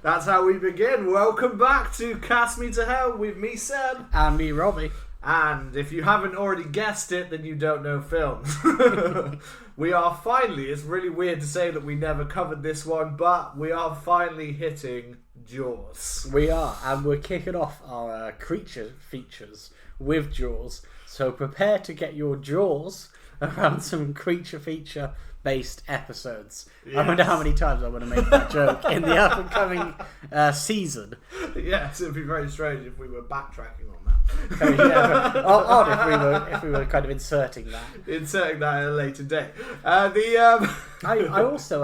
That's how we begin. Welcome back to Cast Me to Hell with me, Seb. And me, Robbie. And if you haven't already guessed it, then you don't know films. We are finally, it's really weird to say that we never covered this one, but we are finally hitting Jaws. We are, and we're kicking off our creature features with Jaws. So prepare to get your jaws around some creature feature based episodes. Yes. I wonder how many times I'm going to make that joke in the up and coming season. Yes, it would be very strange if we were backtracking on that. Odd if we were kind of inserting that at a later date. I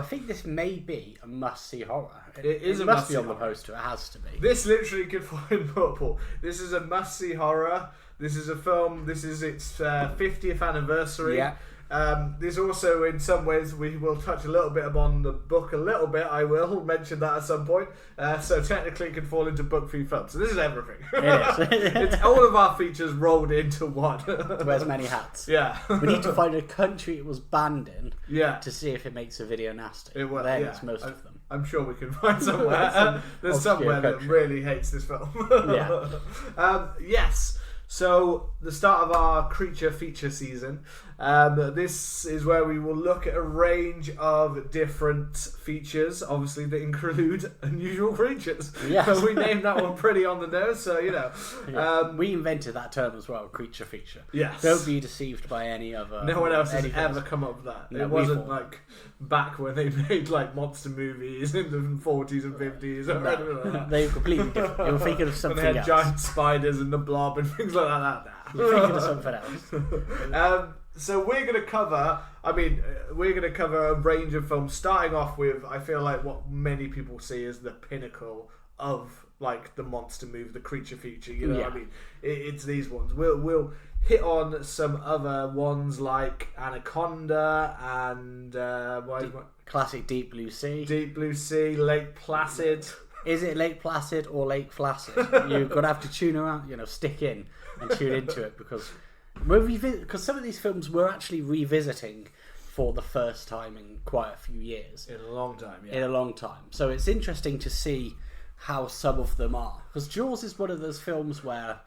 think this may be a must-see horror. It must be on the poster. It has to be. This literally could fall in purple. This is a must-see horror. This is a film. This is its 50th anniversary. Yeah. This also, in some ways, we will touch a little bit upon the book a little bit. I will mention that at some point. So technically it can fall into book 3 films. So this is everything. It is. It's all of our features rolled into one. Wears many hats. Yeah. We need to find a country it was banned in. Yeah. To see if it makes a video nasty. It will. Then yeah. it's most of them. I'm sure we can find somewhere. There's somewhere that really hates this film. Yeah. Yes. So, the start of our creature feature season. This is where we will look at a range of different features, obviously, that include unusual creatures. Yes. We named that one pretty on the nose, so, you know. Yeah. We invented that term as well, creature feature. Yes. Don't be deceived by any other... No one else has ever come up with that. No, it wasn't like back when they made like monster movies in the 40s and 50s. Or no, they were completely different. You were thinking of something else. They had giant spiders and the blob and things like that. You're thinking of something else. So we're going to cover a range of films, starting off with, I feel like, what many people see as the pinnacle of like the monster movie, the creature feature. You know what I mean? It's these ones. We'll hit on some other ones like Anaconda and classic Deep Blue Sea. Deep Blue Sea, Lake Placid. Is it Lake Placid or Lake Flaccid? You're going to have to tune around, stick in and tune into it because some of these films we're actually revisiting for the first time in quite a few years. In a long time, yeah. In a long time. So it's interesting to see how some of them are. Because Jaws is one of those films where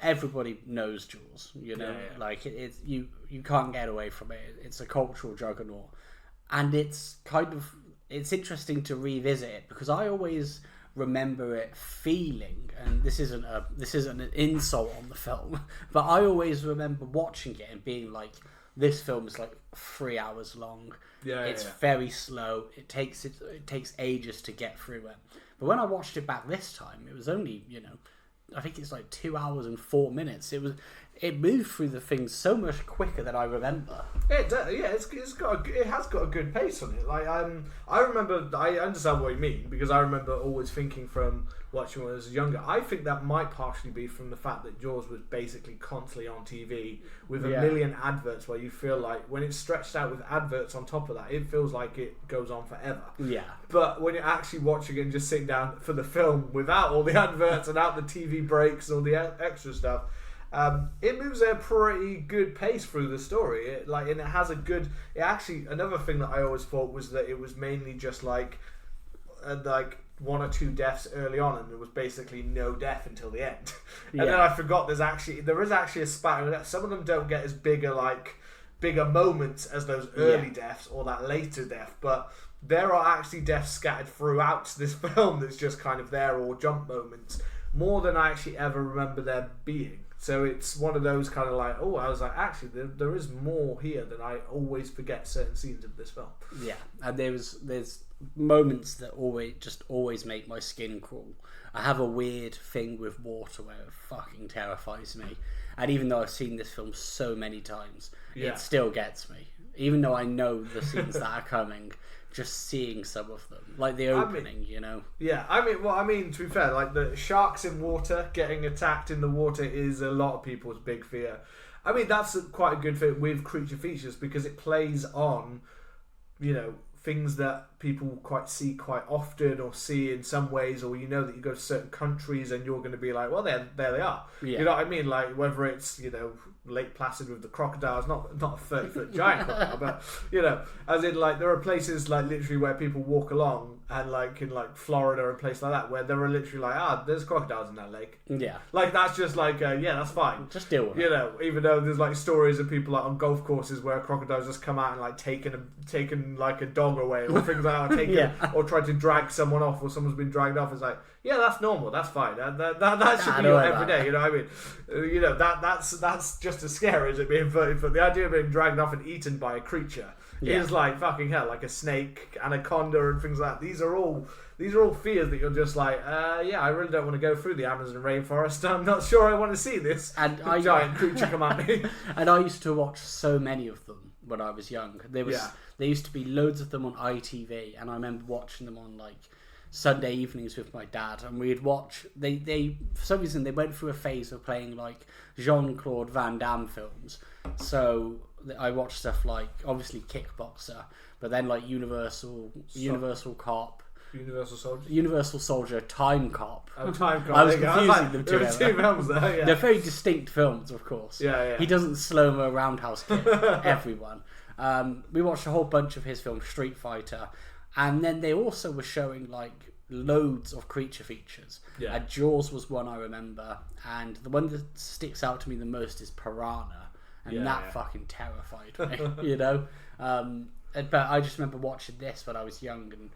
everybody knows Jaws. Like you can't get away from it. It's a cultural juggernaut. And it's interesting to revisit it because I always remember it feeling, and this isn't an insult on the film, but I always remember watching it and being like, this film is like 3 hours long. It's very slow. It takes ages to get through it. But when I watched it back this time, it was only, I think it's like 2 hours and 4 minutes. It moved through the things so much quicker than I remember. It has got a good pace on it. Like I understand what you mean because I remember always thinking from watching when I was younger. I think that might partially be from the fact that Jaws was basically constantly on TV with a million adverts, where you feel like when it's stretched out with adverts on top of that, it feels like it goes on forever. Yeah. But when you're actually watching it and just sitting down for the film without all the adverts and out the TV breaks and all the extra stuff. It moves at a pretty good pace through the story. And it has a good. Another thing that I always thought was that it was mainly just like 1 or 2 deaths early on, and there was basically no death until the end. And then I forgot there is actually a spat. Some of them don't get as bigger moments as those early deaths or that later death, but there are actually deaths scattered throughout this film that's just kind of there, or jump moments, more than I actually ever remember there being. So it's one of those kind of like, I was like, actually, there is more here than I always forget certain scenes of this film. Yeah, and there's moments that always make my skin crawl. I have a weird thing with water where it fucking terrifies me. And even though I've seen this film so many times, it still gets me. Even though I know the scenes that are coming, just seeing some of them, like the opening, Yeah, to be fair, like the sharks in water, getting attacked in the water is a lot of people's big fear. I mean, that's quite a good thing with creature features because it plays on, things that people see quite often or see in some ways, or that you go to certain countries and you're going to be like, well, there they are. Yeah. You know what I mean? Like whether it's Lake Placid with the crocodiles, not a 30-foot giant crocodile, but you know, as in like there are places like literally where people walk along, and like in like Florida and places like that where there are literally like there's crocodiles in that lake. Yeah, like that's just like that's fine. Just deal with it. You know, even though there's like stories of people like on golf courses where crocodiles just come out and like taken like a dog away or things like that, or taken or tried to drag someone off, or someone's been dragged off. It's like, yeah, that's normal, that's fine. That should be your everyday. You know what I mean? You know, that's just as scary as it being 30 foot. The idea of being dragged off and eaten by a creature is like fucking hell, like a snake, anaconda, and things like that. These are all fears that you're just like, I really don't want to go through the Amazon rainforest. I'm not sure I want to see this giant creature come at me. And I used to watch so many of them when I was young. There used to be loads of them on ITV, and I remember watching them on like Sunday evenings with my dad, and we'd watch. They for some reason they went through a phase of playing like Jean-Claude Van Damme films. So I watched stuff like obviously Kickboxer, but then like Universal Cop. Universal Soldier, Time Cop. Oh, Time Cop. I was confusing them together. There were 2 films there, yeah. They're very distinct films, of course. Yeah. He doesn't slow-mo roundhouse kick everyone. We watched a whole bunch of his films, Street Fighter, and then they also were showing like loads of creature features. Yeah. Jaws was one I remember, and the one that sticks out to me the most is Piranha, and that fucking terrified me. You know, but I just remember watching this when I was young, and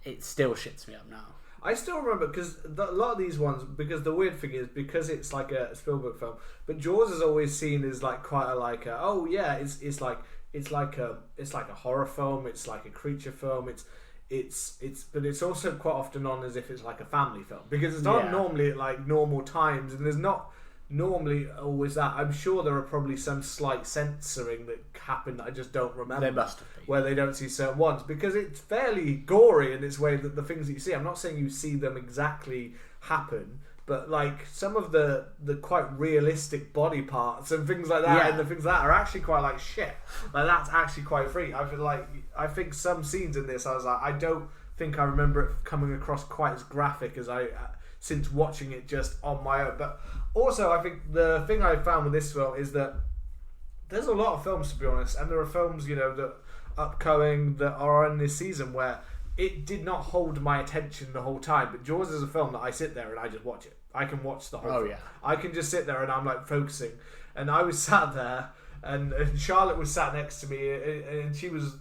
it still shits me up now. I still remember because a lot of these ones, because the weird thing is because it's like a Spielberg film, but Jaws is always seen as like quite it's like a horror film, it's like a creature film, but it's also quite often on as if it's like a family film, because it's not normally at like normal times, and there's not normally always that. I'm sure there are probably some slight censoring that happened that I just don't remember. There must have been. Where they don't see certain ones, because it's fairly gory in its way that the things that you see. I'm not saying you see them exactly happen, but like some of the quite realistic body parts and things like that, and the things like that are actually quite like shit. Like that's actually quite freaky. I think some scenes in this, I was like, I don't think I remember it coming across quite as graphic as I since watching it just on my own. But also, I think the thing I found with this film is that there's a lot of films, to be honest, and there are films, you know, that upcoming that are in this season where it did not hold my attention the whole time. But Jaws is a film that I sit there and I just watch it. I can watch the whole film. Yeah. I can just sit there and I'm like focusing. And I was sat there, and Charlotte was sat next to me, and she was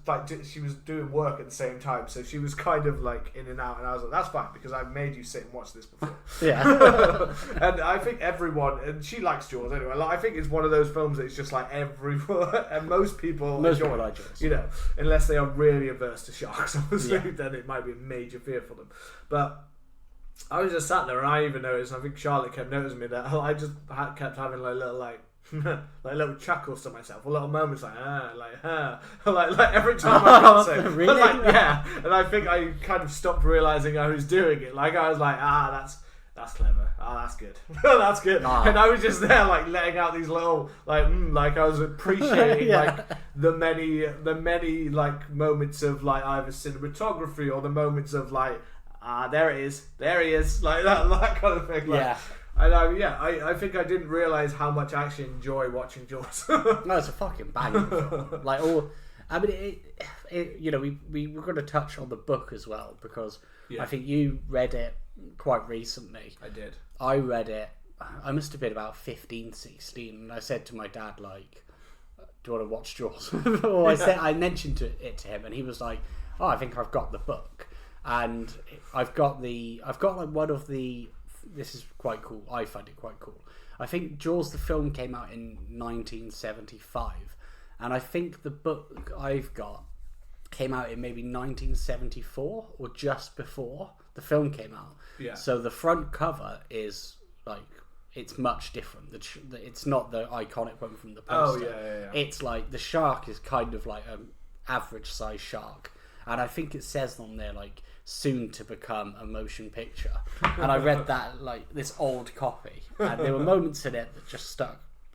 doing work at the same time, so she was kind of like in and out, and I was like, that's fine, because I've made you sit and watch this before. And I think everyone, and she likes Jaws anyway, like, I think it's one of those films that it's just like everyone, and most people enjoy like Jaws, you know, unless they are really averse to sharks, obviously, then it might be a major fear for them. But I was just sat there, and I even noticed, I think Charlotte kept noticing me, that I just kept having like little like little chuckles to myself, or little moments like like every time I got to really? I was like, and I think I kind of stopped realizing I was doing it. Like I was like, that's clever, that's good, that's good, and I was just there like letting out these little like I was appreciating like the many like moments of like either cinematography or the moments of like there he is, like that kind of thing. Like, and I think I didn't realise how much I actually enjoy watching Jaws. No, it's a fucking banging film. Like I mean, you know, we were going to touch on the book as well, because I think you read it quite recently. I did. I read it. I must have been about 15, 16, and I said to my dad, like, "Do you want to watch Jaws?" Or I mentioned it to him, and he was like, "Oh, I think I've got the book." And I've got like one of the. This is quite cool. I find it quite cool. I think Jaws the film came out in 1975, and I think the book I've got came out in maybe 1974 or just before the film came out. Yeah. So the front cover is like, it's much different. It's not the iconic one from the poster. Oh yeah. It's like the shark is kind of like an average size shark, and I think it says on there like, soon to become a motion picture. And I read that like this old copy, and there were moments in it that just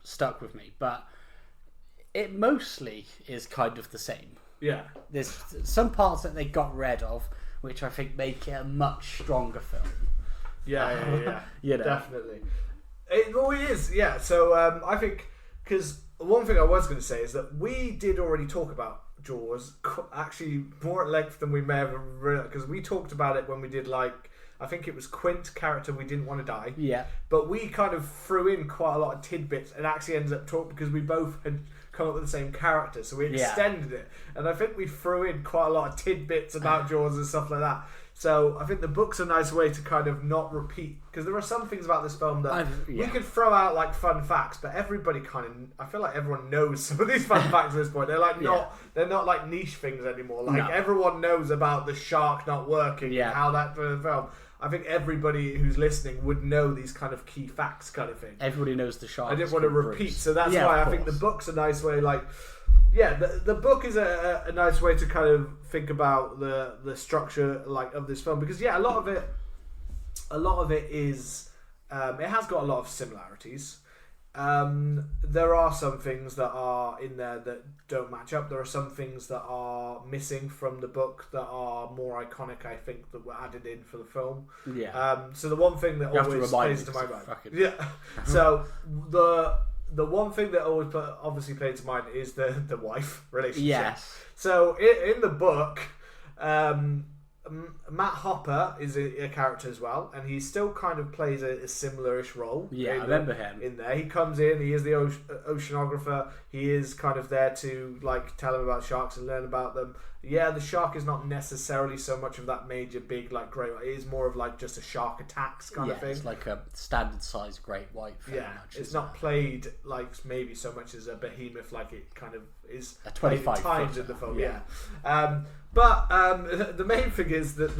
stuck with me, but it mostly is kind of the same. Yeah, there's some parts that they got rid of, which I think make it a much stronger film. Yeah. You know? Definitely. It is. Yeah. So I think because one thing I was going to say is that we did already talk about Jaws actually more at length than we may have realized, because we talked about it when we did I think it was Quint character We Didn't Want to Die. Yeah. But we kind of threw in quite a lot of tidbits and actually ended up talking because we both had come up with the same character, so we extended it. And I think we threw in quite a lot of tidbits about Jaws and stuff like that. So I think the book's a nice way to kind of not repeat, because there are some things about this film that we could throw out like fun facts, but everybody I feel like everyone knows some of these fun facts at this point. They're they're not like niche things anymore. Like everyone knows about the shark not working and how that for the film. I think everybody who's listening would know these kind of key facts kind of thing. Everybody knows the shark. I didn't want to repeat, so that's why I think the book's a nice way, the book is a nice way to kind of think about the structure of this film, because a lot of it is it has got a lot of similarities. There are some things that are in there that don't match up. There are some things that are missing from the book that are more iconic, I think, that were added in for the film. So the one thing that always plays to my mind, so the one thing that always obviously plays to mind is the wife relationship. Yes. So in the book, Matt Hopper is a character as well, and he still kind of plays a similar-ish role. Yeah, I remember him. In there. He comes in, he is the oceanographer, he is kind of there to tell him about sharks and learn about them. Yeah, the shark is not necessarily so much of that major big great white. It is more of just a shark attacks kind of thing. It's like a standard size great white. It's not played maybe so much as a behemoth like it kind of is a 25 times in the film. But the main thing is that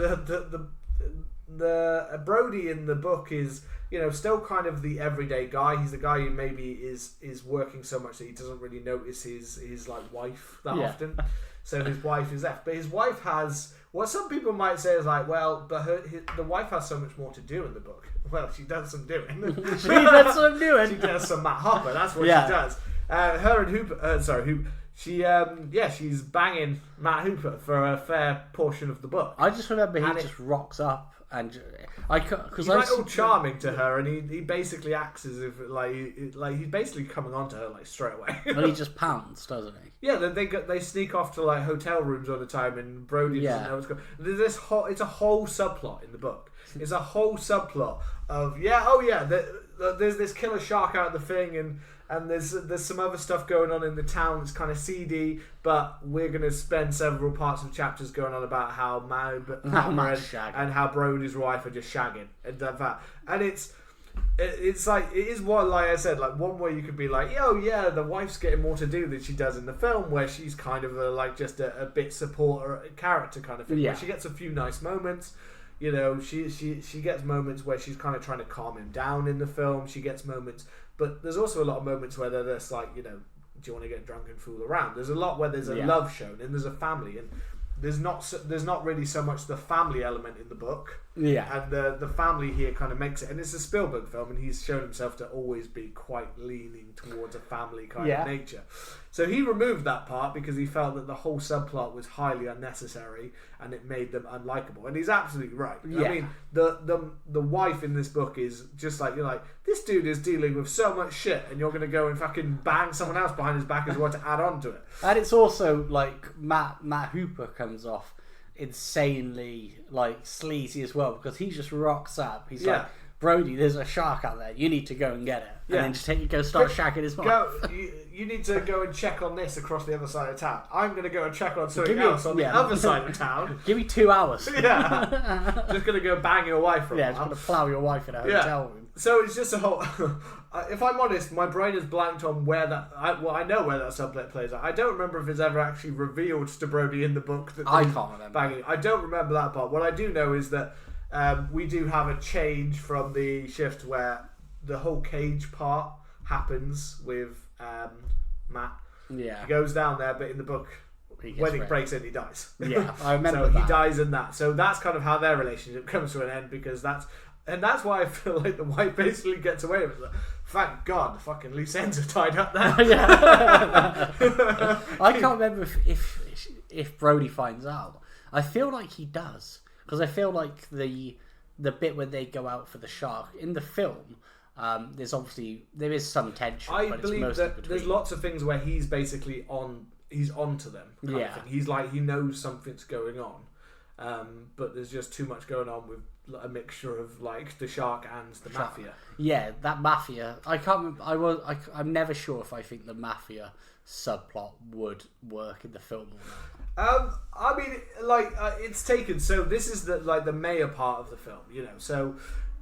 the Brody in the book is still kind of the everyday guy. He's the guy who maybe is working so much that he doesn't really notice his wife that often. So his wife is left, but his wife has what some people might say is the wife has so much more to do in the book. Well, she does some doing. She does some doing. She does some Matt Hopper. That's what she does. Her and Hooper. She's banging Matt Hooper for a fair portion of the book. I just remember he just rocks up and he's all charming to her, and he basically acts as if he's basically coming on to her straight away. Well, he just pounds, doesn't he? Yeah, they sneak off to hotel rooms all the time, and Brody doesn't know what's going on. There's it's a whole subplot in the book. It's a whole subplot of there's this killer shark out of the thing, and there's some other stuff going on in the town that's kind of seedy, but we're going to spend several parts of chapters going on about how and how Brody's wife are just shagging and that. And it is what, like I said, one way you could be the wife's getting more to do than she does in the film, where she's kind of just a bit support character kind of thing. Where she gets a few nice moments. She gets moments where she's kind of trying to calm him down in the film. She gets moments, but there's also a lot of moments where they're just do you want to get drunk and fool around? There's a lot where there's a love shown and there's a family, and there's not really so much the family element in the book. Yeah. And the family here kind of makes it, and it's a Spielberg film, and he's shown himself to always be quite leaning towards a family kind of nature. So he removed that part because he felt that the whole subplot was highly unnecessary and it made them unlikable. And he's absolutely right. Yeah. I mean, the wife in this book is just this dude is dealing with so much shit, and you're going to go and fucking bang someone else behind his back as well to add on to it. And it's also Matt Hooper comes off insanely sleazy as well, because he just rocks up. He's Brody, there's a shark out there. You need to go and get it. And then just go start shagging his wife. You need to go and check on this across the other side of town. I'm going to go and check on something else on the other side of town. Give me 2 hours. Just going to go bang your wife for a while. Just going to plough your wife in a hotel room. So it's just a whole... if I'm honest, my brain is blanked on where that... I know where that subplot plays out. I don't remember if it's ever actually revealed to Brody in the book. That I can't remember. Banging. I don't remember that part. What I do know is that we do have a change from the shift where the whole cage part happens with Matt. Yeah. He goes down there, but in the book, when it breaks in, he dies. Yeah, I remember So he dies in that. So that's kind of how their relationship comes to an end, because that's why I feel like the wife basically gets away with it. Thank God, the fucking loose ends are tied up there. I can't remember if Brody finds out. I feel like he does, because I feel like the bit when they go out for the shark in the film, There is some tension. I but believe it's that there's lots of things where he's basically he's onto them. Kind of thing. He's like, he knows something's going on, but there's just too much going on with a mixture of like the shark and the mafia. Yeah, that mafia. I can't. I'm never sure if I think the mafia subplot would work in the film or not. I mean, like it's taken. So this is the mayor part of the film, you know. So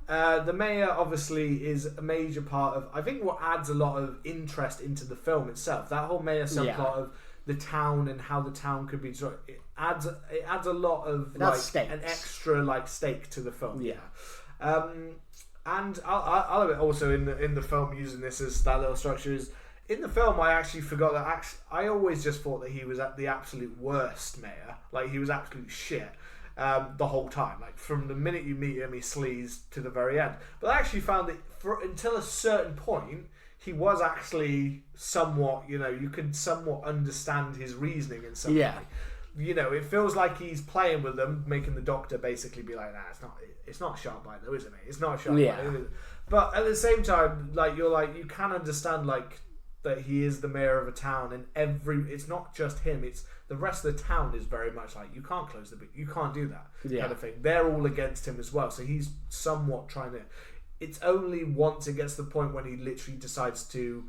the mayor obviously is a major part of. I think what adds a lot of interest into the film itself. That whole mayor subplot of the town and how the town could be. It adds a lot of an extra stake to the film. Yeah. And I'll have it also in the film using this as that little structure is. In the film, I actually forgot that. I always just thought that he was at the absolute worst mayor. Like, he was absolute shit the whole time. Like, from the minute you meet him, he sleaze to the very end. But I actually found that until a certain point, he was actually somewhat, you know, you could somewhat understand his reasoning in some way. You know, it feels like he's playing with them, making the doctor basically be like, nah, it's not a shark bite though, is it, mate? It's not a shark bite, is it? But at the same time, like, you're like, you can understand, like, that he is the mayor of a town, and it's not just him, it's the rest of the town is very much like, you can't close the beach, you can't do that kind of thing. They're all against him as well, so he's somewhat trying to. It's only once it gets to the point when he literally decides to,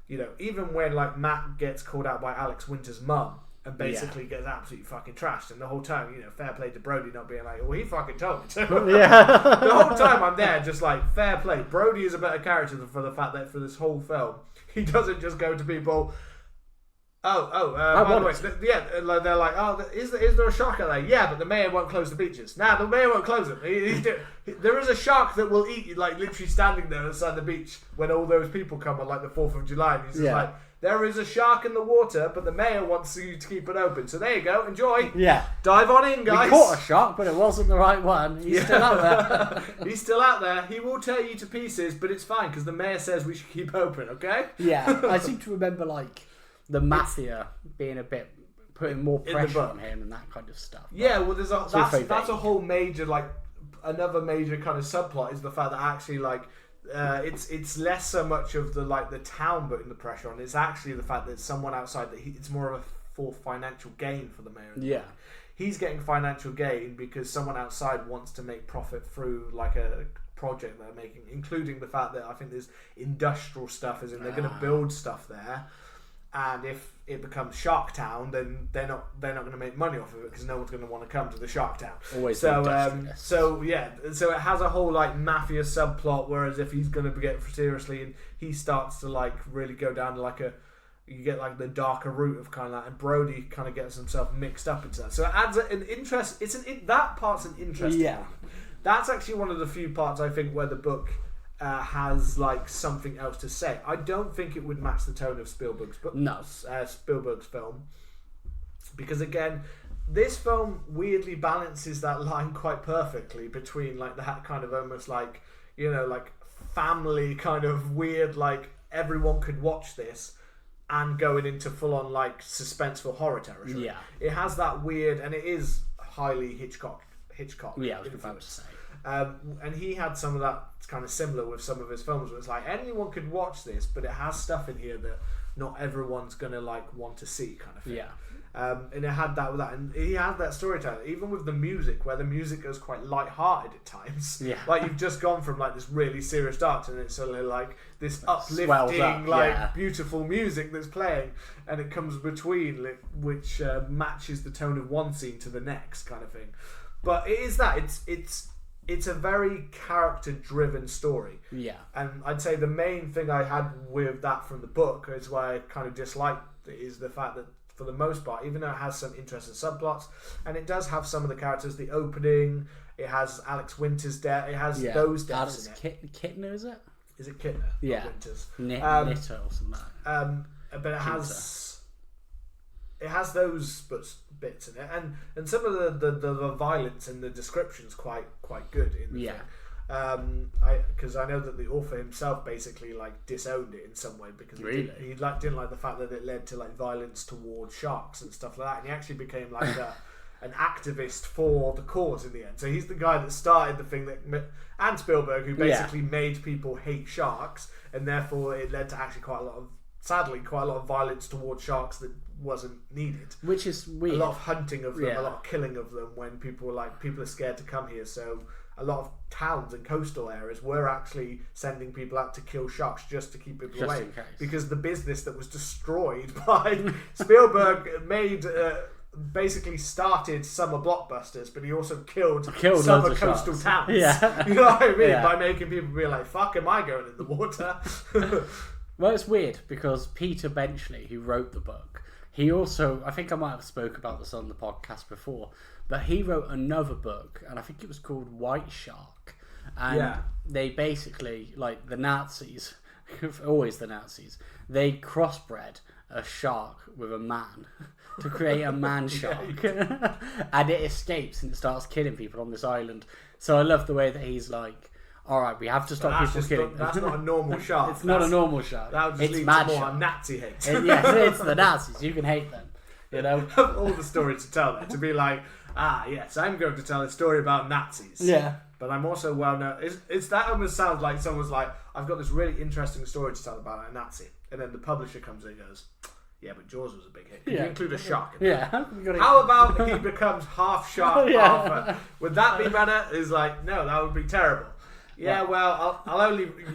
you know, even when like Matt gets called out by Alex Winter's mum and basically gets absolutely fucking trashed, and the whole time, you know, fair play to Brody not being like, well, he fucking told me to. The whole time I'm there just like, fair play. Brody is a better character for the fact that for this whole film he doesn't just go to people, by the way, like, they're like, oh, is there a shark out there? Yeah, but the mayor won't close the beaches. Nah, the mayor won't close them. There is a shark that will eat you, like literally standing there outside the beach when all those people come on like the 4th of July, and he's just like, there is a shark in the water, but the mayor wants you to keep it open. So there you go, enjoy. Yeah. Dive on in, guys. We caught a shark, but it wasn't the right one. He's still out there. He's still out there. He will tear you to pieces, but it's fine, because the mayor says we should keep open, okay? Yeah. I seem to remember, like, the mafia being a bit, putting more pressure on him and that kind of stuff. Yeah, well, that's a whole major, like, another major kind of subplot is the fact that actually, like, it's less so much of the town putting the pressure on. It's actually the fact that someone outside it's more of for financial gain for the mayor. Yeah, he's getting financial gain because someone outside wants to make profit through like a project they're making, including the fact that I think there's industrial stuff, as in they're going to build stuff there. And if it becomes Shark Town, then they're not going to make money off of it because no one's going to want to come to the Shark Town. Always. So it has a whole like mafia subplot. Whereas if he's going to get seriously, and he starts to like really go down to like you get like the darker route of kind of that, and Brody kind of gets himself mixed up into that. So it adds an interest. That part's an interesting one. That's actually one of the few parts I think where the book has like something else to say. I don't think it would match the tone of Spielberg's book. No, Spielberg's film, because again, this film weirdly balances that line quite perfectly between like that kind of almost like, you know, like family kind of weird, like everyone could watch this, and going into full on like suspenseful horror territory. Yeah, it has that weird, and it is highly Hitchcock. Yeah, I was about to say. And he had some of that kind of similar with some of his films where it's like anyone could watch this, but it has stuff in here that not everyone's gonna like want to see, kind of thing. Yeah. And it had that with that, and he had that storytelling, even with the music, where the music goes quite light-hearted at times. Yeah. Like you've just gone from like this really serious dark, and it's suddenly like this uplifting, beautiful music that's playing, and it comes between, which matches the tone of one scene to the next, kind of thing. But it is that it's a very character-driven story. Yeah. And I'd say the main thing I had with that from the book is why I kind of disliked it, is the fact that for the most part, even though it has some interesting subplots, and it does have some of the characters, the opening, it has Alex Winter's death, it has those deaths in it. Kittner, is it? Is it Kittner? Yeah. Winters. Knitter or something like that. But it has those bits in it, and some of the violence in the description's quite good in the thing. Because I know that the author himself basically like disowned it in some way, because he didn't like the fact that it led to like violence towards sharks and stuff like that, and he actually became like an activist for the cause in the end. So he's the guy that started the thing and Spielberg, who basically made people hate sharks, and therefore it led to actually quite a lot of violence towards sharks that wasn't needed. Which is weird. A lot of hunting of them, a lot of killing of them when people are scared to come here. So a lot of towns and coastal areas were actually sending people out to kill sharks just to keep people away. Because the business that was destroyed by Spielberg made... basically started summer blockbusters, but he also killed summer coastal towns. Yeah. You know what I mean? By making people be like, fuck, am I going in the water? Well, it's weird because Peter Benchley, who wrote the book, he also, I think I might have spoke about this on the podcast before, but he wrote another book, and I think it was called White Shark. And they basically, like the Nazis, always the Nazis, they crossbred a shark with a man to create a man shark. And it escapes and it starts killing people on this island. So I love the way that he's like, alright, we have to stop people killing. That's not a normal shark. It's not a normal shark. That would just lead to more Nazi hate. Yes, it's the Nazis. You can hate them. You know? All the stories to tell there. To be like, yes, I'm going to tell a story about Nazis. Yeah. But I'm also well known. It's that almost sounds like someone's like, I've got this really interesting story to tell about a Nazi. And then the publisher comes in and goes, yeah, but Jaws was a big hit. Can you include a shark in that? Yeah. How about he becomes half shark, half... Would that be better? Is like, no, that would be terrible. Yeah, well,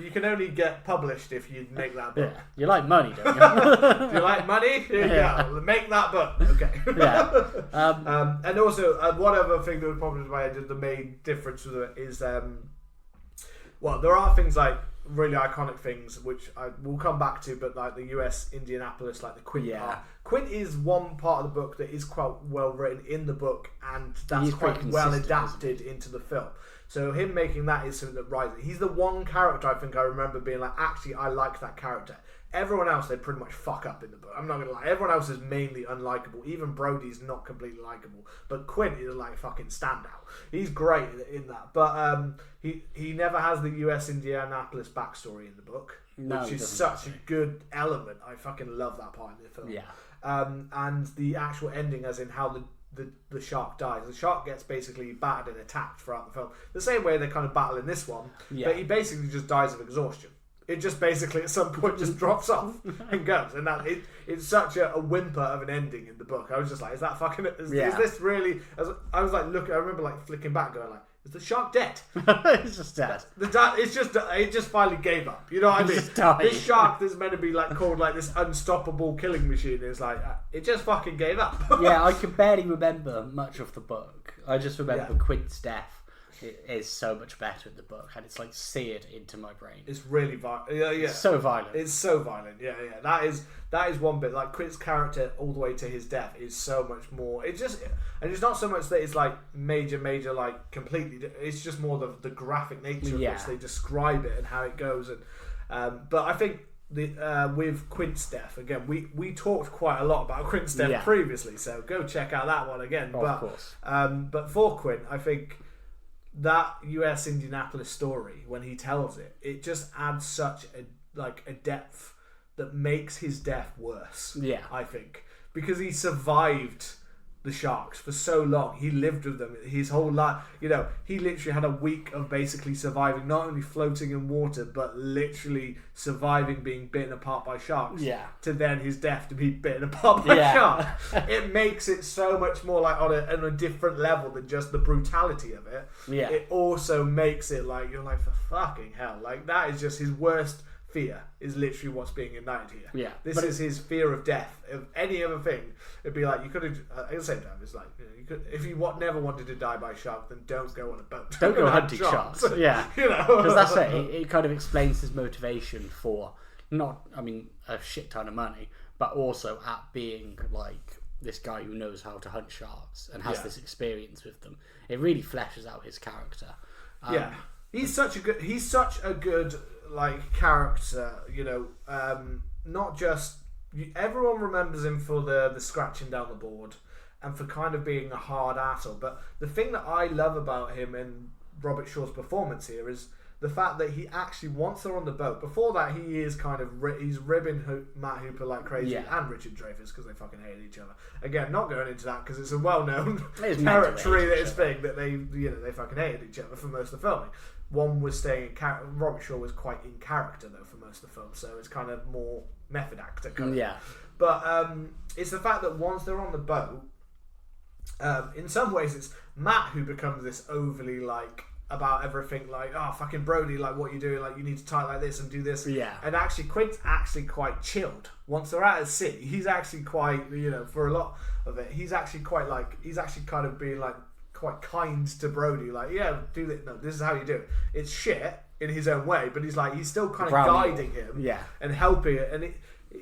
you can only get published if you make that book. Yeah. You like money, don't you? Do you like money? Here you go. Make that book. Okay. Yeah. And also, one other thing that would probably be my the main difference with it is, well, there are things like really iconic things which I will come back to, but like the US Indianapolis, like the Quint part. Quint is one part of the book that is quite well written in the book, and that's quite well adapted into the film. So him making that is something that rises. He's the one character I think I remember being like, actually, I like that character. Everyone else, they pretty much fuck up in the book. I'm not going to lie. Everyone else is mainly unlikable. Even Brody's not completely likable. But Quint is like fucking standout. He's great in that. But he never has the US Indianapolis backstory in the book. Which is such a good element. I fucking love that part in the film. Yeah. And the actual ending, as in how the shark dies. The shark gets basically battered and attacked throughout the film. The same way they kind of battle in this one. Yeah. But he basically just dies of exhaustion. It just basically at some point just drops off and goes, and that it's such a whimper of an ending in the book. I was just like, is that fucking? Is this really? I was like, look, I remember like flicking back, going like, is the shark dead? It's just dead. It just finally gave up. You know what I mean? This shark that's meant to be like called like this unstoppable killing machine is like it just fucking gave up. Yeah, I can barely remember much of the book. I just remember Quint's death. It is so much better in the book, and it's like seared into my brain. It's really violent. Yeah. It's so violent. It's so violent. Yeah. That is one bit. Like Quint's character, all the way to his death, is so much more. It's not so much that it's like major, like completely. It's just more the graphic nature of which they describe it and how it goes. And but I think with Quint's death again, we talked quite a lot about Quint's death previously, so go check out that one again. Of course. But for Quint, I think that US Indianapolis story, when he tells it, it just adds such a depth that makes his death worse. Yeah, I think because he survived the sharks for so long. He lived with them his whole life. You know, he literally had a week of basically surviving, not only floating in water, but literally surviving being bitten apart by sharks. Yeah. To then his death to be bitten apart by sharks. It makes it so much more like on a different level than just the brutality of it. Yeah. It also makes it like, you're like, for fucking hell. Like, that is just his worst fear is literally what's being ignited here. Yeah. This is his fear of death. Of any other thing, it'd be like, you could have, at the same time, it's like, you could, if you never wanted to die by a shark, then don't go on a boat. Don't go hunting sharks. Yeah. You know? Because that's it. It kind of explains his motivation for a shit ton of money, but also at being like this guy who knows how to hunt sharks and has this experience with them. It really fleshes out his character. He's such a good like character, you know, not just everyone remembers him for the scratching down the board and for kind of being a hard asshole, but the thing that I love about him and Robert Shaw's performance here is the fact that he actually, once they're on the boat, before that he is kind of he's ribbing Matt Hooper like crazy, and Richard Dreyfuss, because they fucking hate each other. Again, not going into that because it's a well-known territory that is thing that they fucking hated each other for most of the filming. One was staying in character. Robert Shaw was quite in character though for most of the film, so it's kind of more method actor kind of. But it's the fact that once they're on the boat, in some ways it's Matt who becomes this overly like about everything, like, oh fucking Brody, like what you doing, like you need to tie like this and do this. And actually Quint's actually quite chilled. Once they're out at sea, he's actually quite, for a lot of it, he's actually quite like, he's actually kind of being like quite kind to Brody, like, yeah, do this, no, this is how you do it. It's shit in his own way, but he's still kind of guiding him and helping it, and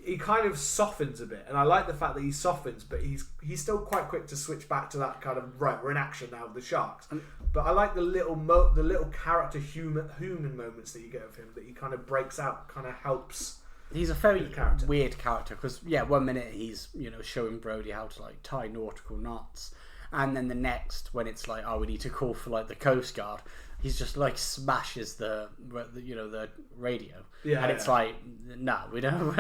he kind of softens a bit, and I like the fact that he softens, but he's still quite quick to switch back to that kind of, right, we're in action now with the sharks. But I like the little character human moments that you get of him, that he kind of breaks out, kind of helps. He's a very weird character, because 1 minute he's showing Brody how to like tie nautical knots, and then the next, when it's like, oh, we need to call for like the Coast Guard, he's just like smashes the radio, and it's like, no, we don't,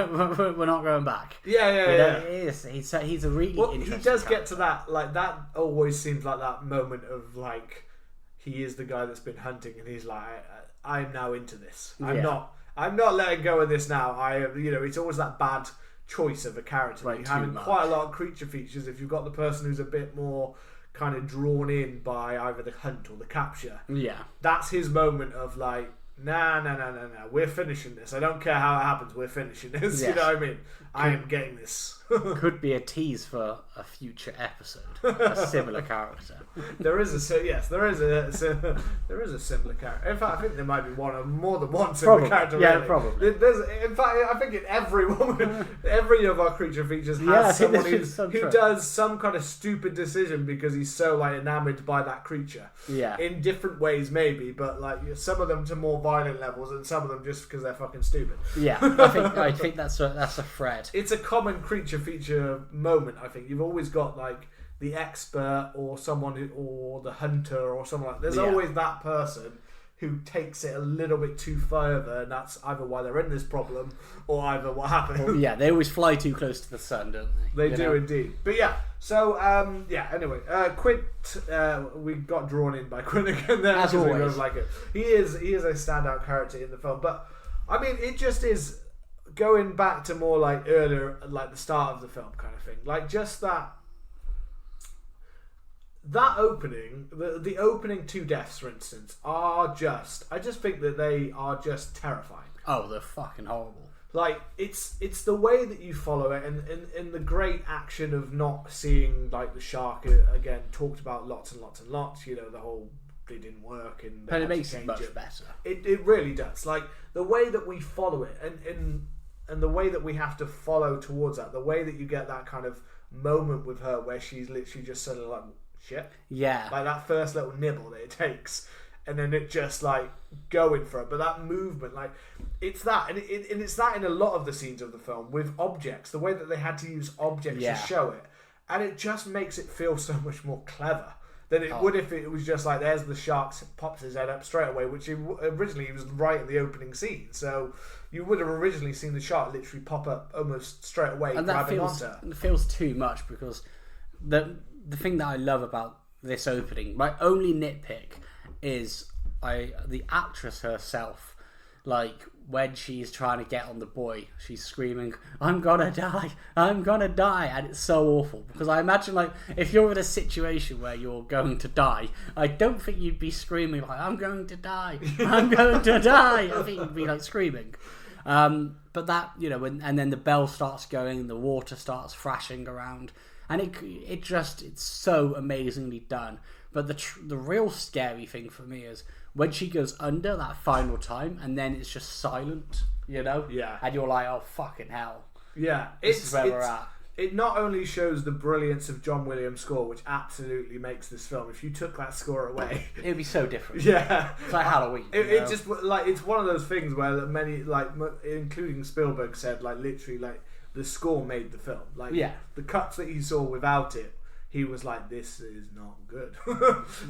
we're not going back. He's a really interesting he does character. Get to that, like, that always seems like that moment of like, he is the guy that's been hunting, and he's like, I'm now into this. I'm not letting go of this now. It's always that bad choice of a character. Like, you're having quite a lot of creature features. If you've got the person who's a bit more kind of drawn in by either the hunt or the capture, that's his moment of like, nah, we're finishing this. I don't care how it happens, we're finishing this. You know what I mean? I am getting this. Could be a tease for a future episode. A similar character. There is a similar character. In fact, I think there might be more than one similar character. Yeah, really. probably. In fact, I think in every of our creature features has someone who does some kind of stupid decision because he's so like enamored by that creature. Yeah. In different ways, maybe, but like some of them to more violent levels, and some of them just because they're fucking stupid. Yeah, I think that's a thread. It's a common creature feature moment. I think you've always got like the expert or someone or the hunter or someone like. There's always that person who takes it a little bit too further, and that's either why they're in this problem or either what happened. Well, they always fly too close to the sun, don't they? They do indeed. But so anyway, Quint, we got drawn in by Quint again there. As always. Like it. He is a standout character in the film, but I mean, it just is going back to more like earlier, like the start of the film kind of thing, like just that opening, the opening two deaths, for instance, I just think that they are just terrifying. Oh, they're fucking horrible. Like, it's the way that you follow it, and the great action of not seeing like the shark again talked about lots and lots and lots. The whole it didn't work, and but it makes it much better. It really does. Like the way that we follow it, and the way that we have to follow towards that, the way that you get that kind of moment with her where she's literally just sort of like, shit. Yeah. Like that first little nibble that it takes, and then it just like going for it. But that movement, like, it's that, and it's that in a lot of the scenes of the film with objects, the way that they had to use objects to show it, and it just makes it feel so much more clever than it would if it was just like, there's the shark, pops his head up straight away, which originally was right in the opening scene. So you would have originally seen the shark literally pop up almost straight away, and that feels too much, because the thing that I love about this opening, my only nitpick, is the actress herself. Like, when she's trying to get on the boy, she's screaming, I'm gonna die, and it's so awful, because I imagine, like, if you're in a situation where you're going to die, I don't think you'd be screaming like, I'm going to die, I'm going to die. I think you'd be like screaming. But that, and then the bell starts going, the water starts thrashing around, and it's so amazingly done. But the real scary thing for me is when she goes under that final time, and then it's just silent, Yeah. And you're like, oh, fucking hell. Yeah. This is where we're at. It not only shows the brilliance of John Williams' score, which absolutely makes this film. If you took that score away, it'd be so different. Yeah, it's like Halloween. It just like, it's one of those things where many, like, including Spielberg, said like literally like the score made the film. Like, the cuts that you saw without it, he was like, this is not good.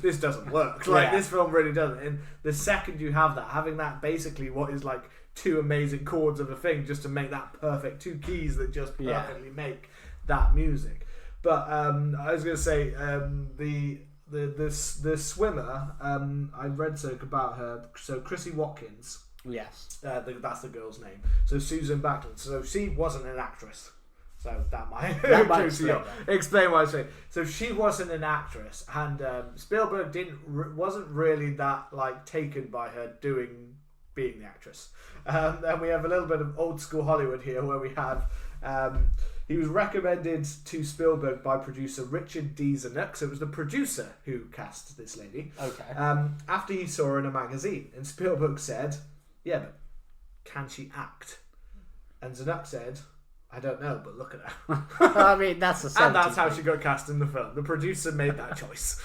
This doesn't work. Like, this film really doesn't. And the second you have that, having that basically what is like two amazing chords of a thing just to make that perfect, two keys that just perfectly make that music. But I was going to say, the swimmer, I read about her. So Chrissy Watkins. Yes. That's the girl's name. So Susan Backlund. So she wasn't an actress. So that might explain what I say. So she wasn't an actress, and Spielberg wasn't really that like taken by her being the actress. And we have a little bit of old school Hollywood here, where we have he was recommended to Spielberg by producer Richard D. Zanuck. So it was the producer who cast this lady. Okay. After he saw her in a magazine, and Spielberg said, "Yeah, but can she act?" And Zanuck said, "I don't know, but look at her." I mean, that's a and that's how she got cast in the film. The producer made that choice.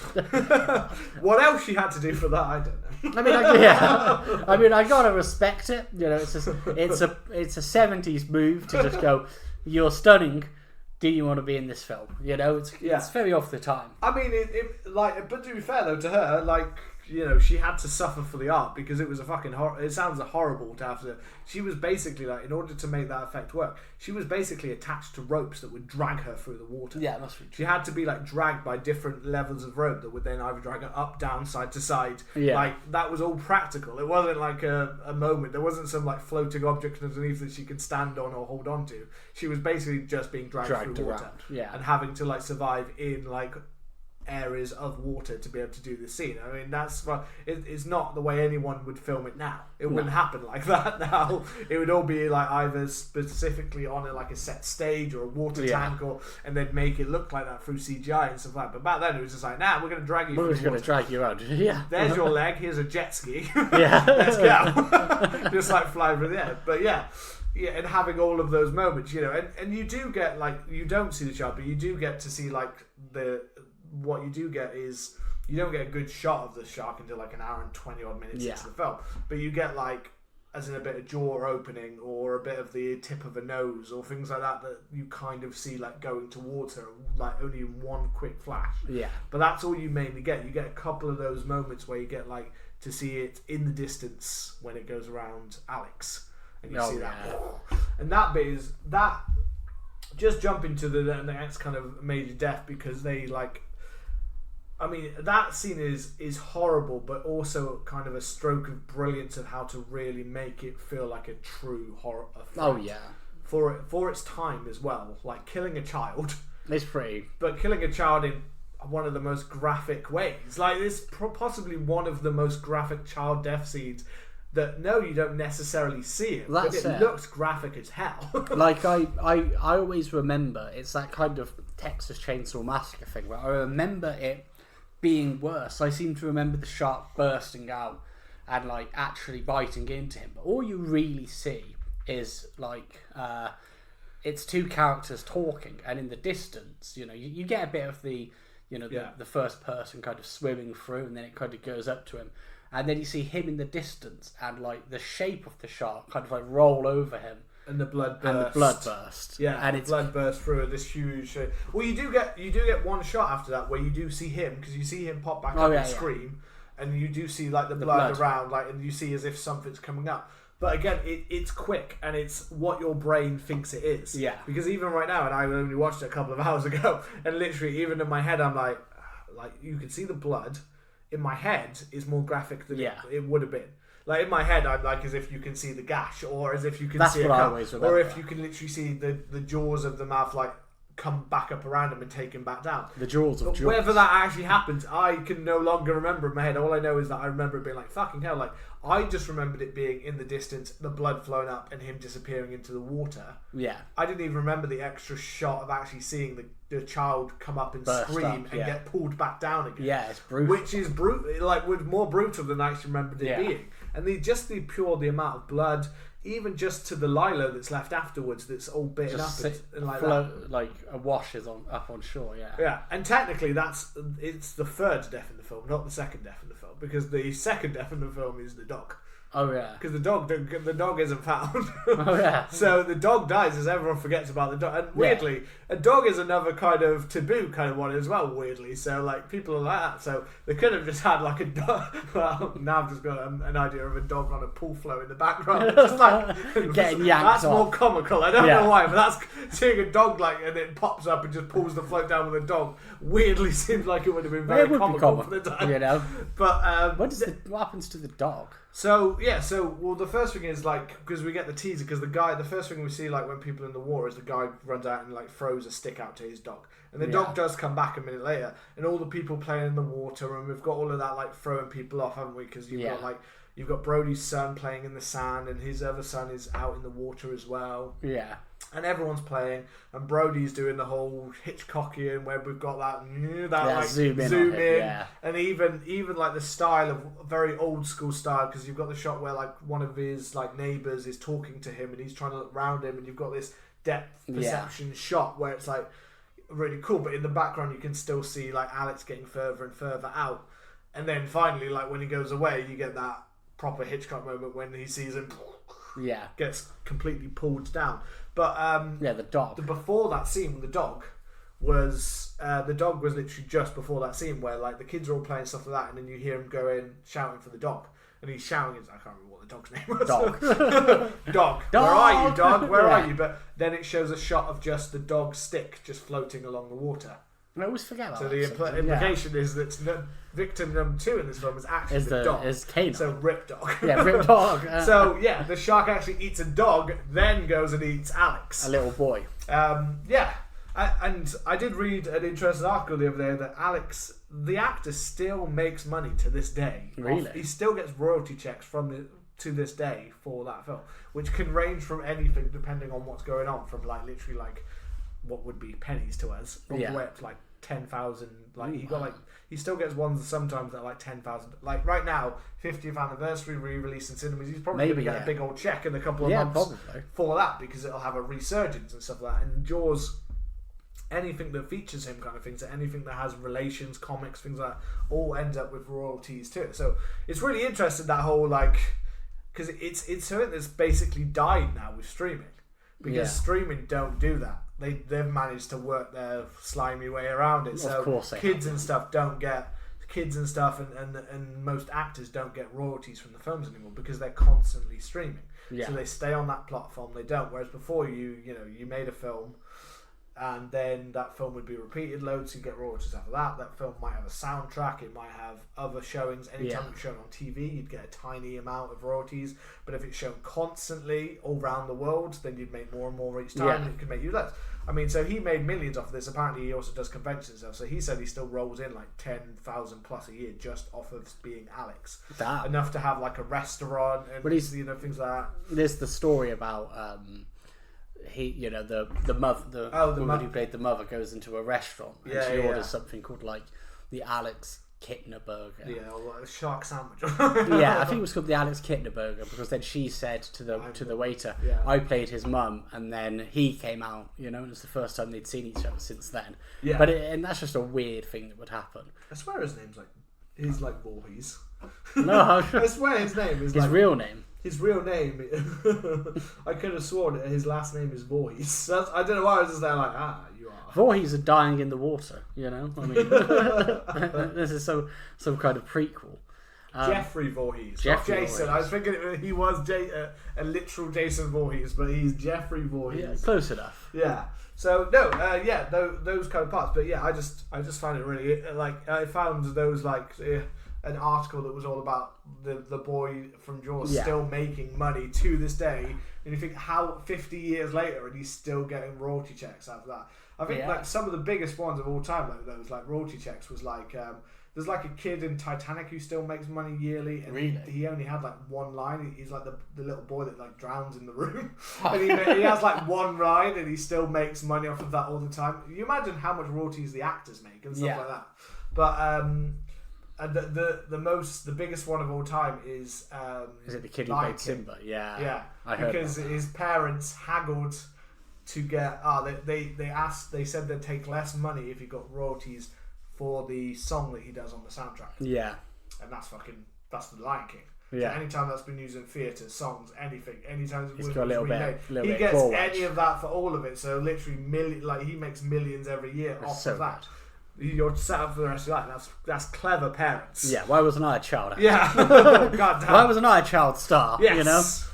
What else she had to do for that, I don't know. I mean, I gotta respect it. You know, it's a 70s move to just go, "You're stunning. Do you want to be in this film?" You know, it's very off the time. I mean, but to be fair though, to her, like, you know, she had to suffer for the art, because it was a fucking it sounds horrible to have to. She was basically like, in order to make that effect work, she was basically attached to ropes that would drag her through the water. Yeah, that's true. She had to be like dragged by different levels of rope that would then either drag her up, down, side to side. Yeah. Like, that was all practical. It wasn't like a moment. There wasn't some like floating object underneath that she could stand on or hold on to. She was basically just being dragged through water. Yeah. And having to like survive in like areas of water to be able to do the scene. I mean, it's not the way anyone would film it now. It wouldn't happen like that now. It would all be like either specifically on a set stage or a water tank, and they'd make it look like that through CGI and stuff like that. But back then it was just like, nah, we're going to drag you. We're just going to drag you out. Yeah. There's your leg. Here's a jet ski. Yeah. Let's go. Just like fly through the air. But yeah, and having all of those moments, you know, and you do get like, you don't see the shot, but you do get to see like what you do get is, you don't get a good shot of the shark until like an hour and 20 odd minutes into the film, but you get like, as in a bit of jaw opening or a bit of the tip of a nose or things like that you kind of see like going towards her, like only in one quick flash. Yeah. But that's all you mainly get. You get a couple of those moments where you get like to see it in the distance when it goes around Alex, and you see that, and that bit is that. Just jump into the next kind of major death, because they like. I mean, that scene is horrible, but also kind of a stroke of brilliance of how to really make it feel like a true horror effect. Oh yeah, for its time as well. Like killing a child, it's pretty. But killing a child in one of the most graphic ways. Like, this possibly one of the most graphic child death scenes. That you don't necessarily see it, but it looks graphic as hell. Like I always remember, it's that kind of Texas Chainsaw Massacre thing where I remember it being worse. I seem to remember the shark bursting out and like actually biting into him, but all you really see is like it's two characters talking, and in the distance, you know, you get a bit of the, you know, the first person kind of swimming through, and then it kind of goes up to him. And then you see him in the distance, and like the shape of the shark kind of like roll over him, and the blood burst. Yeah, and the blood burst through this huge. Well, you do get one shot after that where you do see him, because you see him pop back up and scream, and you do see like the blood around, like, and you see as if something's coming up. But again, it's quick, and it's what your brain thinks it is. Yeah. Because even right now, and I only watched it a couple of hours ago, and literally even in my head, I'm like you can see the blood. In my head, is more graphic than it would have been. Like, in my head, I'm like, as if you can see the gash, or as if you can see a cut, or if you can literally see the jaws of the mouth like come back up around him and take him back down. The jaws of jaws. Whether that actually happens, I can no longer remember in my head. All I know is that I remember it being like, fucking hell, like, I just remembered it being in the distance, the blood flowing up, and him disappearing into the water. Yeah. I didn't even remember the extra shot of actually seeing the child come up and scream and get pulled back down again. Yeah, it's brutal. Which is brutal, like, more brutal than I actually remembered it being. And the amount of blood, even just to the lilo that's left afterwards, that's all bitten just up and like that. Like a wash is up on shore, yeah. Yeah, and technically it's the third death in the film, not the second death in the film, because the second death in the film is the dog. Oh yeah. Because the dog isn't found. Oh yeah. So the dog dies as everyone forgets about the dog. And weirdly, a dog is another kind of taboo kind of one as well, weirdly. So like people are like that. So they could have just had like a dog. Well, now I've just got an idea of a dog on a pool float in the background. Just like getting yanked That's off. more comical. I don't know why, but that's seeing a dog like and it pops up and just pulls the float down with a dog. Weirdly seems like it would have been very comical for the time. You know. But what happens to the dog? So the first thing is like because we get the teaser because the first thing we see like when people are in the war is the guy runs out and like throws a stick out to his dog, and the dog does come back a minute later, and all the people playing in the water, and we've got all of that like throwing people off, haven't we? Because you've got Brody's son playing in the sand, and his other son is out in the water as well. Yeah. And everyone's playing, and Brody's doing the whole Hitchcockian where we've got that zoom in, and even like the style of very old school style because you've got the shot where like one of his like neighbours is talking to him and he's trying to look round him, and you've got this depth perception shot where it's like really cool, but in the background you can still see like Alex getting further and further out, and then finally like when he goes away you get that proper Hitchcock moment when he sees him gets completely pulled down. But the dog. Before that scene, the dog was literally just before that scene where like the kids are all playing stuff like that, and then you hear him go in shouting for the dog, and he's shouting. I can't remember what the dog's name was. Dog. Where are you, dog? Where are you? But then it shows a shot of just the dog's stick just floating along the water. I always forget that. So the implication is that victim number 2 in this film is actually the dog. Is Kano. So Rip Dog. Yeah, Rip Dog. So the shark actually eats a dog, then goes and eats Alex. A little boy. And I did read an interesting article the other day that Alex, the actor, still makes money to this day. Really? He still gets royalty checks to this day for that film, which can range from anything depending on what's going on, from like literally like what would be pennies to us, all the way up to like 10,000. Like he still gets ones sometimes that are like 10,000. Like right now, 50th anniversary re-release in cinemas. He's probably going to get a big old check in a couple of months for that because it'll have a resurgence and stuff like that. And Jaws, anything that features him, kind of things, anything that has relations, comics, things like that, all ends up with royalties to it. So it's really interesting that whole like because it's something that's basically died now with streaming because streaming don't do that. They've managed to work their slimy way around it. So kids and stuff and most actors don't get royalties from the films anymore because they're constantly streaming. Yeah. So they stay on that platform. They don't. Whereas before you made a film and then that film would be repeated loads, so you get royalties after that. That film might have a soundtrack, it might have other showings. Anytime it's shown on TV, you'd get a tiny amount of royalties. But if it's shown constantly all around the world, then you'd make more and more each time, and it could make you less. I mean, so he made millions off of this. Apparently, he also does conventions and stuff. So he said he still rolls in like 10,000 plus a year just off of being Alex. Damn. Enough to have like a restaurant and things like that. There's the story about the woman who played the mother goes into a restaurant and she orders something called like the Alex Kittner burger. Yeah, or a shark sandwich. Yeah, I think it was called the Alex Kittner burger because then she said to the waiter, I played his mum, and then he came out. And it was the first time they'd seen each other since then. Yeah, but and that's just a weird thing that would happen. I swear his name's he's like Voorhees. No, I swear his name is his real name. His real name, I could have sworn that his last name is Voorhees. I don't know why I was just there like, you are. Voorhees are dying in the water, I mean, this is some kind of prequel. Jeffrey Voorhees, not Jason. Voorhees. I was thinking he was a literal Jason Voorhees, but he's Jeffrey Voorhees. Yeah, close enough. Yeah. So no, those kind of parts. But yeah, I just find it really I found those an article that was all about the boy from Jaws still making money to this day, and you think how 50 years later and he's still getting royalty checks out of that. I think like some of the biggest ones of all time, like those like royalty checks, was like there's like a kid in Titanic who still makes money yearly, and he only had like one line. He's like the little boy that like drowns in the room, and he has like one line, and he still makes money off of that all the time. You imagine how much royalties the actors make and stuff like that. But and the biggest one of all time is it the kid who played Simba? Yeah, because his parents haggled to get they said they'd take less money if he got royalties for the song that he does on the soundtrack. Yeah, and that's the Lion King. So anytime that's been used in theatre, songs, anything, anytime he's got a little remade, bit. He gets any of that for all of it. So literally, he makes millions every year off of that. You're set up for the rest of your life. That's clever parents. Yeah, why wasn't I a child? Yeah. God damn. Why wasn't I a child star? Yes.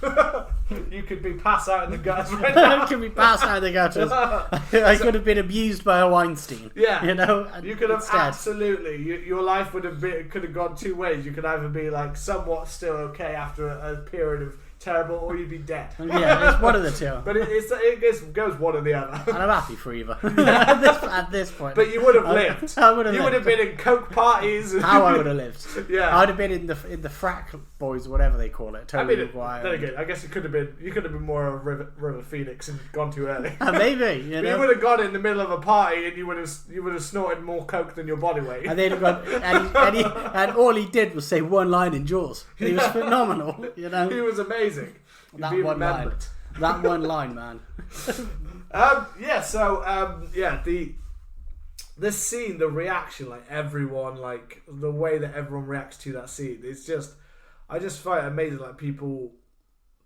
You know? You could be passed out in the gutters right now. I could be passed out in the gutters. I could have been abused by a Weinstein. Yeah. You know? You could have absolutely. Your life could have gone two ways. You could either be like somewhat still okay after a period of terrible, or you'd be dead. Yeah, it's one of the two. But it goes one or the other. And I'm happy for either at this point. But you would have lived. I would have. You would have been in coke parties. How I would have lived. Yeah, I'd have been in the frat boys, whatever they call it. Totally Maguire. Then again, I guess you could have been more of River Phoenix and gone too early. Maybe you know. You would have gone in the middle of a party and you would have snorted more coke than your body weight. And they'd have gone, and all he did was say one line in Jaws. He was phenomenal. You know, he was amazing. That one line. That one line, man. The scene, the reaction, like everyone, like the way that everyone reacts to that scene, it's just, I just find it amazing. Like people,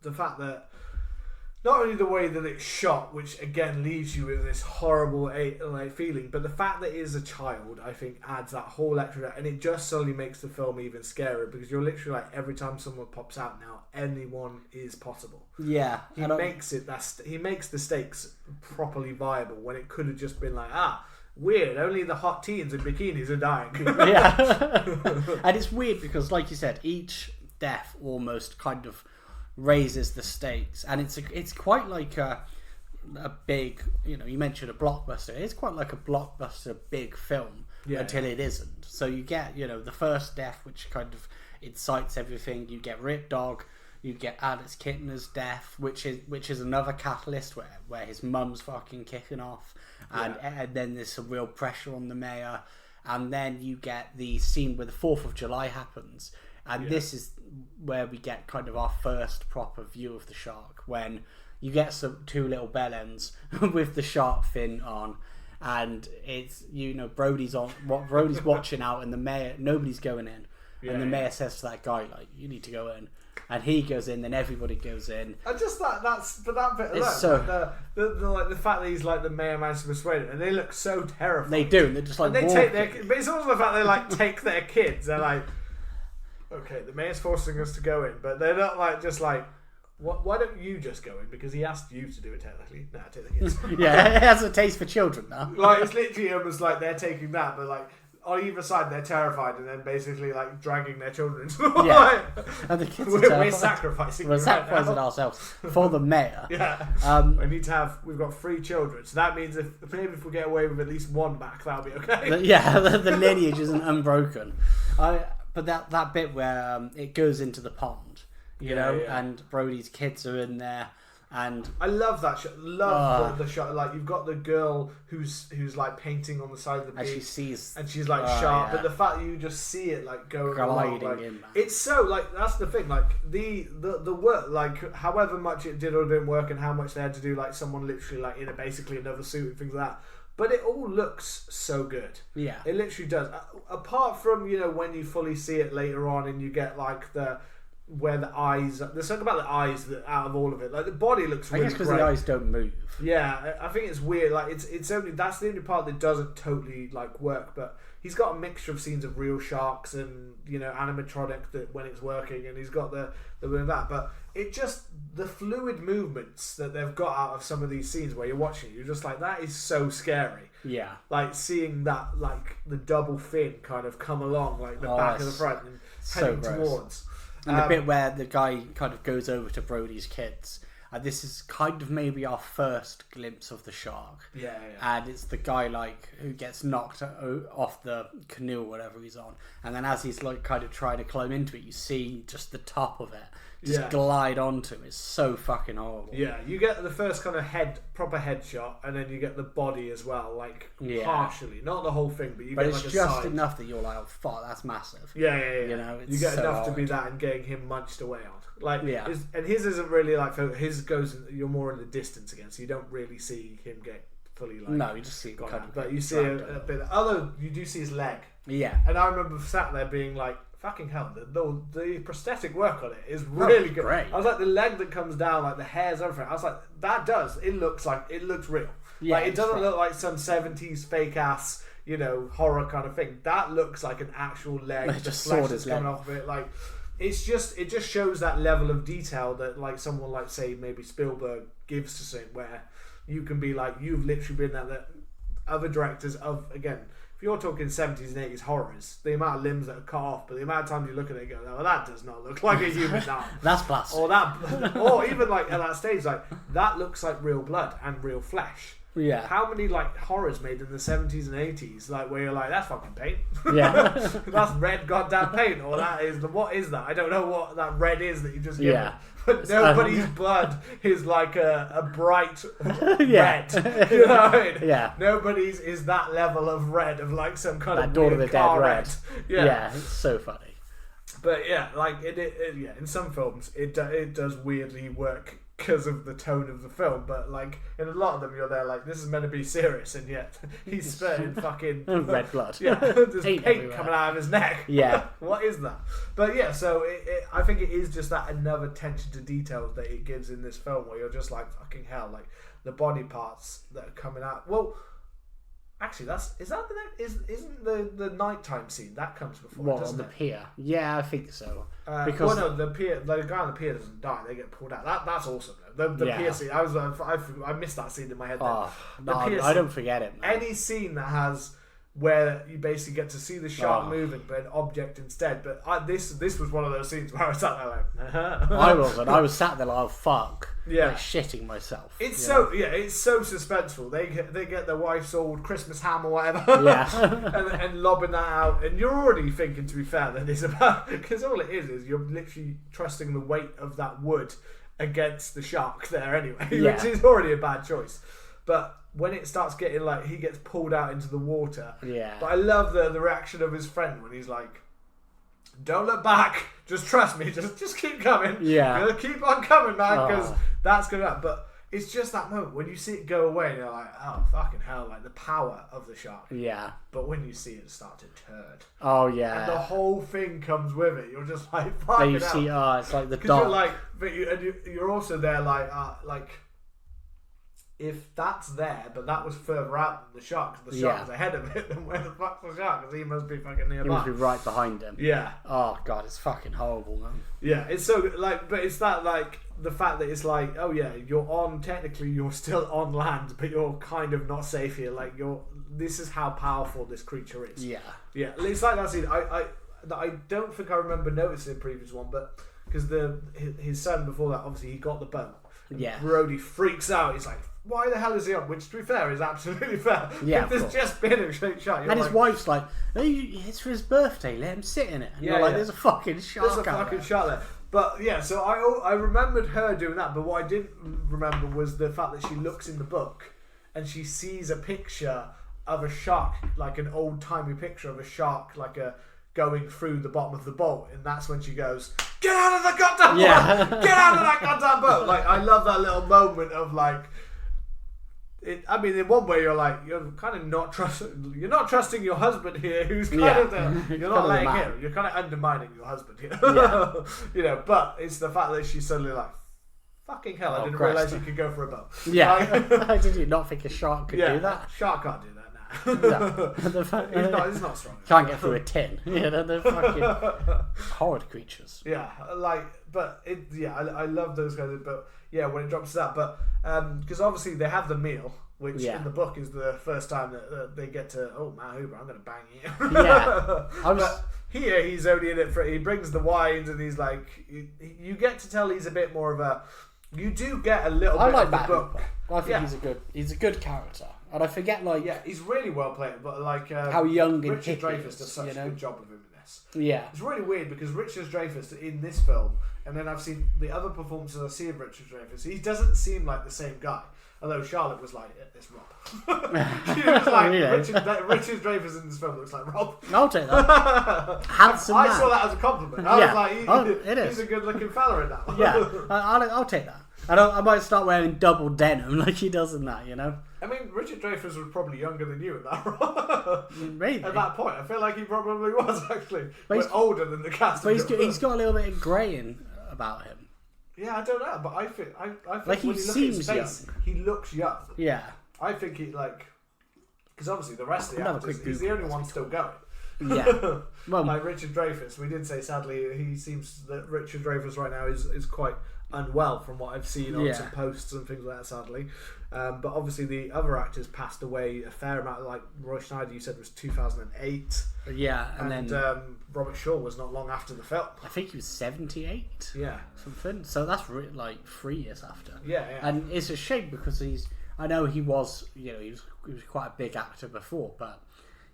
the fact that not only the way that it's shot, which again leaves you with this horrible feeling, but the fact that it is a child, I think, adds that whole extra, and it just suddenly makes the film even scarier because you're literally like, every time someone pops out now, anyone is possible. Yeah, he makes the stakes properly viable when it could have just been like, weird, only the hot teens in bikinis are dying. Yeah, and it's weird because, like you said, each death almost kind of raises the stakes, and it's quite like a big, you know, you mentioned a blockbuster. It's quite like a blockbuster big film until it isn't. So you get, you know, the first death, which kind of incites everything. You get Rip Dog, you get Alex Kittner's death, which is another catalyst where his mum's fucking kicking off, and then there's some real pressure on the mayor, and then you get the scene where the 4th of July happens. And this is where we get kind of our first proper view of the shark, when you get two little bellends with the shark fin on, and it's, you know, Brody's watching out, and the mayor, nobody's going in, and the mayor says to that guy, like, you need to go in, and he goes in, then everybody goes in. And just that's for that bit alone, so, the fact that he's like the mayor managed to persuade him, and they look so terrified. They do, and they're just like, and but it's also the fact they like take their kids. They're like, okay, the mayor's forcing us to go in, but they're not like just like, why don't you just go in? Because he asked you to do it technically. Nah, take the kids. Yeah, it has a taste for children now. Like, it's literally almost like they're taking that, but like on either side they're terrified, and then basically like dragging their children into the light. And the kids we're sacrificing. We're sacrificing ourselves for the mayor. Yeah. We've got 3 children, so that means maybe if we get away with at least one back, that'll be okay. The lineage isn't unbroken. But that bit where it goes into the pond, you know, and Brody's kids are in there, and I love that shot. The shot. Like, you've got the girl who's like painting on the side of the beach, and she's like sharp. But the fact that you just see it like going along, like, it's so like, that's the thing. Like the work, like however much it did or didn't work, and how much they had to do, like someone literally like in basically another suit and things like that. But it all looks so good. Yeah. It literally does. Apart from, you know, when you fully see it later on and you get like where the eyes, there's something about the eyes that out of all of it, like the body looks really great. I guess because the eyes don't move. Yeah, I think it's weird. Like it's only, that's the only part that doesn't totally like work. But he's got a mixture of scenes of real sharks and, you know, animatronic that when it's working, and he's got the with that. But it just, the fluid movements that they've got out of some of these scenes where you're watching, you're just like, that is so scary. Yeah. Like seeing that, like the double fin kind of come along, like the back of the front and heading towards. And the bit where the guy kind of goes over to Brody's kids. And this is kind of maybe our first glimpse of the shark. Yeah. And it's the guy like who gets knocked off the canoe or whatever he's on. And then as he's like kind of trying to climb into it, you see just the top of it just glide onto him. It's so fucking horrible. Yeah, you get the first kind of proper head shot, and then you get the body as well, like partially, not the whole thing, but you get like a just side. Enough that you're like, oh fuck, that's massive. Yeah. You know, you get so enough to be that and getting him munched away on. Like, and his isn't really like, his goes, you're more in the distance again, so you don't really see him get fully like. No, you just see but you see a bit. Although you do see his leg. Yeah. And I remember sat there being like, fucking hell, the prosthetic work on it is really good. Great. I was like, the leg that comes down, like the hairs, everything. I was like, it looks real. Yeah, like, it doesn't look like some 70s fake ass, horror kind of thing. That looks like an actual leg. They the just flesh sawed that's his coming leg. off of it. Like, it just shows that level of detail that like someone like, say, maybe Spielberg gives to something, where you can be like, you've literally been that other directors of, again, if you're talking 70s and 80s horrors, the amount of limbs that are cut off, but the amount of times you look at it and go, well, that does not look like a human arm. That's plastic. Or even like at that stage, like that looks like real blood and real flesh. Yeah. How many like horrors made in the 70s and 80s, like where you're like, that's fucking paint. Yeah. That's red goddamn paint, or what is that? I don't know what that red is that you just given. Yeah. But nobody's blood is like a bright Yeah. red. You know what I mean? Yeah. Nobody's is that level of red, of like some kind That of Dawn of weird the Dead car red. Yeah. It's so funny. But yeah, like yeah, in some films it does weirdly work because of the tone of the film, but like in a lot of them you're there like, this is meant to be serious, and yet he's spurting fucking red blood. Yeah, there's Paint paint everywhere. coming out of his neck. Yeah. What is that? But yeah, so I think it is just that another attention to detail that it gives in this film, where you're just like, fucking hell, like the body parts that are coming out. Well, actually, isn't the nighttime scene that comes before? What, doesn't on the it? pier? Yeah, I think so. Well, no, the guy on the pier doesn't die; they get pulled out. That's awesome. Though. The Yeah. pier scene, I missed that scene in my head. Oh, The no, pier I scene. don't forget it, man. Any scene that has where you basically get to see the shark Oh. moving, but an object instead. But this was one of those scenes where I was sat there like, I wasn't. I was sat there like, oh, fuck. Yeah. Like shitting myself. It's you know? it's so suspenseful. They get their wife's old Christmas ham or whatever, Yeah. and lobbing that out, and you're already thinking, to be fair, that it's about, because all it is you're literally trusting the weight of that wood against the shark there anyway, Yeah. which is already a bad choice. But when it starts getting like, he gets pulled out into the water. Yeah. But I love the reaction of his friend when he's like, don't look back, just trust me, just keep coming. Yeah. You're gonna keep on coming, man, because Oh. that's gonna happen. But it's just that moment when you see it go away and you're like, oh fucking hell, like the power of the shark. Yeah. But when you see it start to turn, Oh, and the yeah. whole thing comes with it, you're just like, Then fucking you hell. see, it's like the Because dark. you're like, but you're also there like, if that's there, but that was further out than the shark, because the shark Yeah. was ahead of it, then where the fuck's the shark? Because he must be fucking nearby. He must be right behind him. Yeah, Oh, God, it's fucking horrible, man. yeah. It's so like, but it's that like the fact that it's like, oh yeah, technically you're still on land, but you're kind of not safe here. Like this is how powerful this creature is. Yeah. Yeah, it's like that scene. I don't think I remember noticing the previous one, but because his son before that, obviously he got the boat. And Yeah. Brody freaks out. He's like, why the hell is he on? Which, to be fair, is absolutely fair. Yeah, If there's of course. just been a shot. You're And like, his wife's like, it's for his birthday, let him sit in it. And Yeah, you're like, yeah. there's a fucking shark there's a out fucking there. shot there. But yeah, so I remembered her doing that, but what I didn't remember was the fact that she looks in the book and she sees a picture of a shark, like an old-timey picture of a shark, like going through the bottom of the boat, and that's when she goes, get out of the goddamn boat! Get out of that goddamn boat! Like, I love that little moment of like, I mean, in one way you're like, you're kind of not trusting your husband here, who's kind of you're not letting him, you're kind of undermining your husband here. Yeah. You know, but it's the fact that she's suddenly like, fucking hell, I didn't Christ. realise you could go for a boat. Yeah. Like, Did you not think a shark could do that? Shark can't do that now. No. The fact- He's not strong. Can't get through a tin. You know, they're fucking horrid creatures. Yeah, like, but I love those guys. But yeah, when it drops to that, but because obviously they have the meal, which Yeah. in the book is the first time that they get to, oh man, Hoover, I'm gonna bang you. Yeah. But here he's only in it for, he brings the wines and he's like, you get to tell he's a bit more of a, you do get a little I bit like of the Matt book. Hooper. I think he's a good character. And I forget, like, Yeah, he's really well played, but like how young and Richard hip he Dreyfuss is, does such you know? a good job of him in this. Yeah. It's really weird because Richard Dreyfuss in this film, and then I've seen the other performances I see of Richard Dreyfuss, he doesn't seem like the same guy. Although Charlotte was like, it's Rob. She was like, Yeah. Richard Dreyfuss in this film looks like Rob. I'll take that. Handsome I saw man. that as a compliment. I Yeah. was like, It is. he's a good looking fella in that one. Yeah. I'll take that. I might start wearing double denim like he does in that, you know? I mean, Richard Dreyfuss was probably younger than you in that role. Maybe. At that point. I feel like he probably was, actually. But But older than the cast. But he's got a little bit of grey about him. Yeah, I don't know, but I think Like, when he you look at seems his face, he looks young. Yeah. I think he, like... Because obviously the rest of the Another actors, quick he's the only one still going. Yeah. Well, Like Richard Dreyfuss, we did say sadly he seems that Richard Dreyfuss right now is quite unwell from what I've seen on some posts and things like that, sadly. But obviously the other actors passed away a fair amount. Like Roy Schneider, you said was 2008. yeah, and then Robert Shaw was not long after the film. I think he was 78. Yeah, Something. So that's like 3 years after. yeah. And it's a shame because I know he was, you know, he was quite a big actor before, but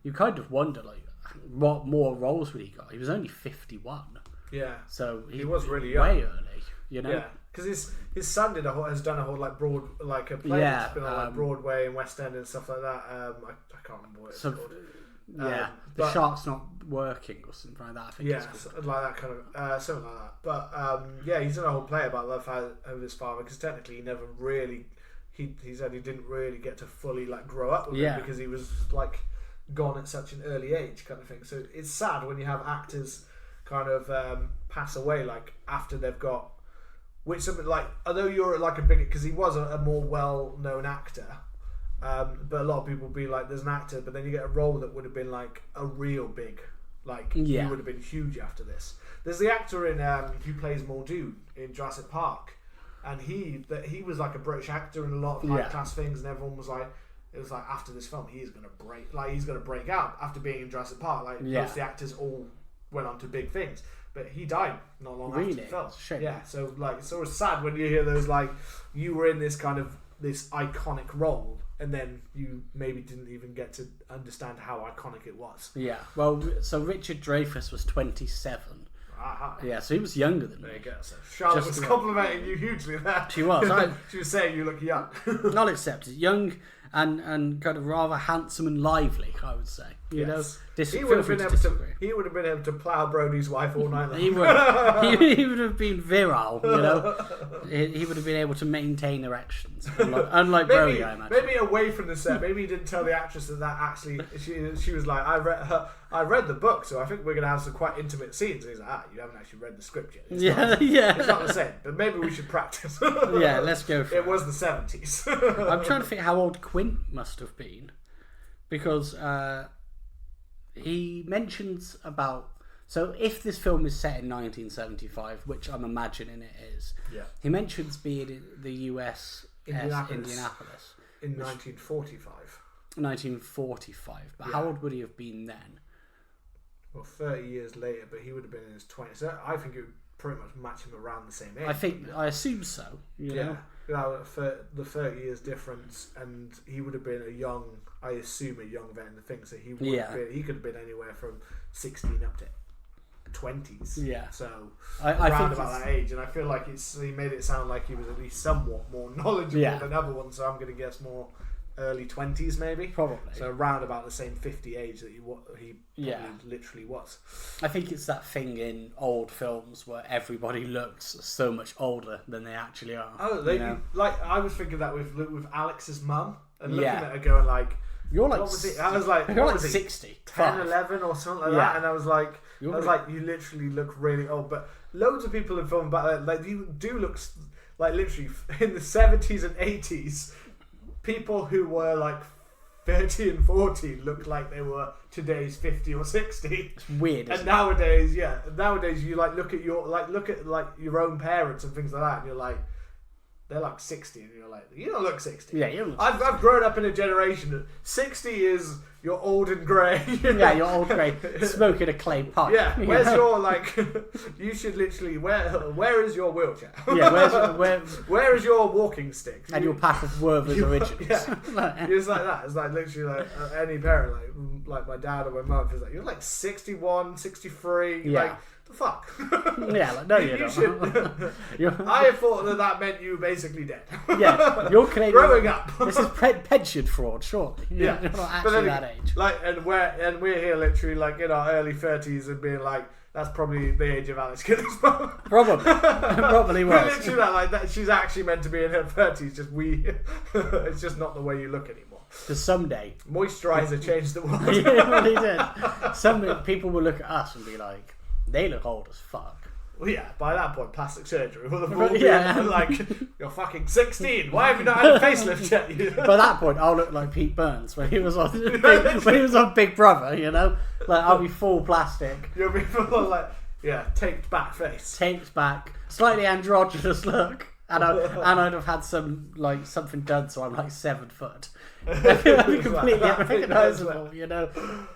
you kind of wonder like what more roles would he got? He was only 51. Yeah, So he was really young. way early, you know. Yeah, because his son has done a whole like play that's been on like Broadway and West End and stuff like that. I can't remember what it's called. Yeah, the Shark's Not Working or something like that. I think. Yeah, like that kind of something like that. But yeah, he's done a whole play about love of his father because technically he never really he said he didn't really get to fully like grow up with him because he was like gone at such an early age kind of thing. So it's sad when you have actors kind of pass away like after they've got something like, although you're like a big, because he was a more well-known actor, but a lot of people be like there's an actor but then you get a role that would have been like a real big, like he would have been huge after this. There's the actor in who plays Muldoon in Jurassic Park, and he was like a British actor in a lot of high class things, and everyone was like, it was like after this film he's gonna break out after being in Jurassic Park. Like most of the actors all went on to big things, but he died not long after the film. Shame. Yeah, so like it's always sad when you hear those like you were in this kind of this iconic role and then you maybe didn't even get to understand how iconic it was. Yeah. Well, so Richard Dreyfuss was 27. Aha. Yeah, so he was younger than me. There you go. So Charlotte was complimenting you hugely there. She was. She was saying you look young. Not accepted. Young and kind of rather handsome and lively, I would say. You know, he would have been able to plough Brody's wife all night long. he would have been virile, you know. He would have been able to maintain erections, unlike Brody, I imagine. Maybe away from the set. Maybe he didn't tell the actress that actually she was like, I read the book, so I think we're gonna have some quite intimate scenes. And he's like, you haven't actually read the script yet. It's not the same, but maybe we should practice. Yeah, let's go for it. It was the 70s. I'm trying to think how old Quint must have been, because he mentions about. So if this film is set in 1975, which I'm imagining it is, he mentions being in the US Indianapolis in 1945. 1945, but how old would he have been then? Well, 30 years later, but he would have been in his 20s. So I think it would pretty much match him around the same age. I assume so. You know? For the 30 years difference, and he would have been a young vet in the thing. So he could have been anywhere from 16 up to 20s. Yeah. So around about that age, and I feel like he made it sound like he was at least somewhat more knowledgeable than other ones. So I'm going to guess more early 20s maybe. Probably. So around about the same 50 age that he probably literally was. I think it's that thing in old films where everybody looks so much older than they actually are. Oh, like I was thinking that with Alex's mum and looking at her going like, you're like, what was it? I was like, you're like 60, 10, 11 or something like that, and I was like, you literally look really old. But loads of people in film back then, like you do look like literally in the 70s and 80s. People who were like 30 and 40 looked like they were today's 50 or 60. It's weird. And nowadays you like look at your own parents and things like that, and you're like, they're like 60, and you're like, you don't look 60. Yeah, you don't look 60. I've grown up in a generation that 60 is you're old and grey. Yeah, you're old grey, smoking a clay pipe. Yeah, where's your like? You should literally where is your wheelchair? Yeah, where is your walking stick? And your pack of Werther's originals. Yeah, it's like that. It's like literally like any parent, like my dad or my mum, is like, you're like 61, 63. Yeah. Like The fuck? Yeah, like, no, you don't. I thought that meant you were basically dead. Yeah, you're Canadian. Growing up. This is pension fraud, surely. You're not actually that age. Like, and we're here literally like in our early 30s and being like, that's probably the age of Alice Guinness. Probably was. Literally that, she's actually meant to be in her 30s. Just it's just not the way you look anymore. Because someday moisturiser changed the world. Yeah, well, he did. Someday people will look at us and be like, they look old as fuck. Well, yeah, by that point, plastic surgery will have been like, you're fucking 16. Why have you not had a facelift yet? By that point, I'll look like Pete Burns when he was on Big Brother. You know, like I'll be full plastic. You'll be full like taped back face, taped back, slightly androgynous look, and I'd have had something done, so I'm like 7 foot. I'd be completely unrecognisable, you know,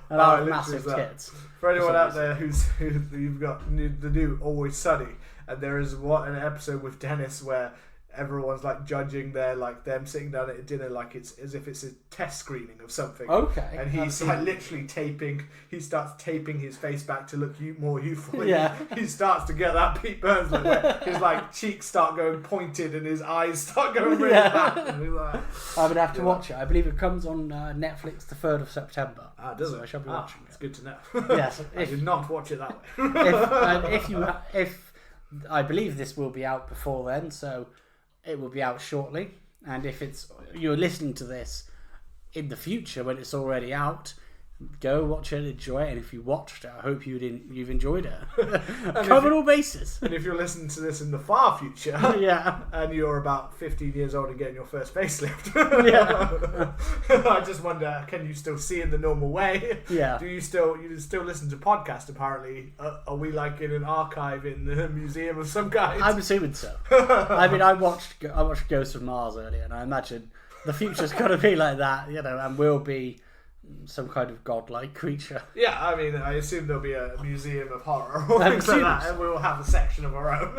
and I have massive tits. For anyone out there you've got the new Always Sunny, and there is an episode with Dennis where everyone's like judging them sitting down at a dinner like it's as if it's a test screening of something. Okay. And he's like literally he starts taping his face back to look more youthful. Yeah. He starts to get that Pete Burns look where his like cheeks start going pointed and his eyes start going really back. And like, I would have to watch it. I believe it comes on Netflix the 3rd of September. Does it? So I shall be watching it. It's good to know. Yes. I did not watch it that way. If I believe this will be out before then, so it will be out shortly. And if you're listening to this in the future when it's already out, go watch it, enjoy it. And if you watched it, I hope you've enjoyed it. Covered all bases. And if you're listening to this in the far future, and you're about 15 years old and getting your first facelift, I just wonder, can you still see in the normal way? Yeah. Do you still listen to podcasts? Apparently, are we like in an archive in the museum of some kind? I'm assuming so. I mean, I watched Ghosts of Mars earlier, and I imagine the future's got to be like that, you know, and we'll be some kind of godlike creature. Yeah, I mean, I assume there'll be a museum of horror or things like that, and we will have a section of our own.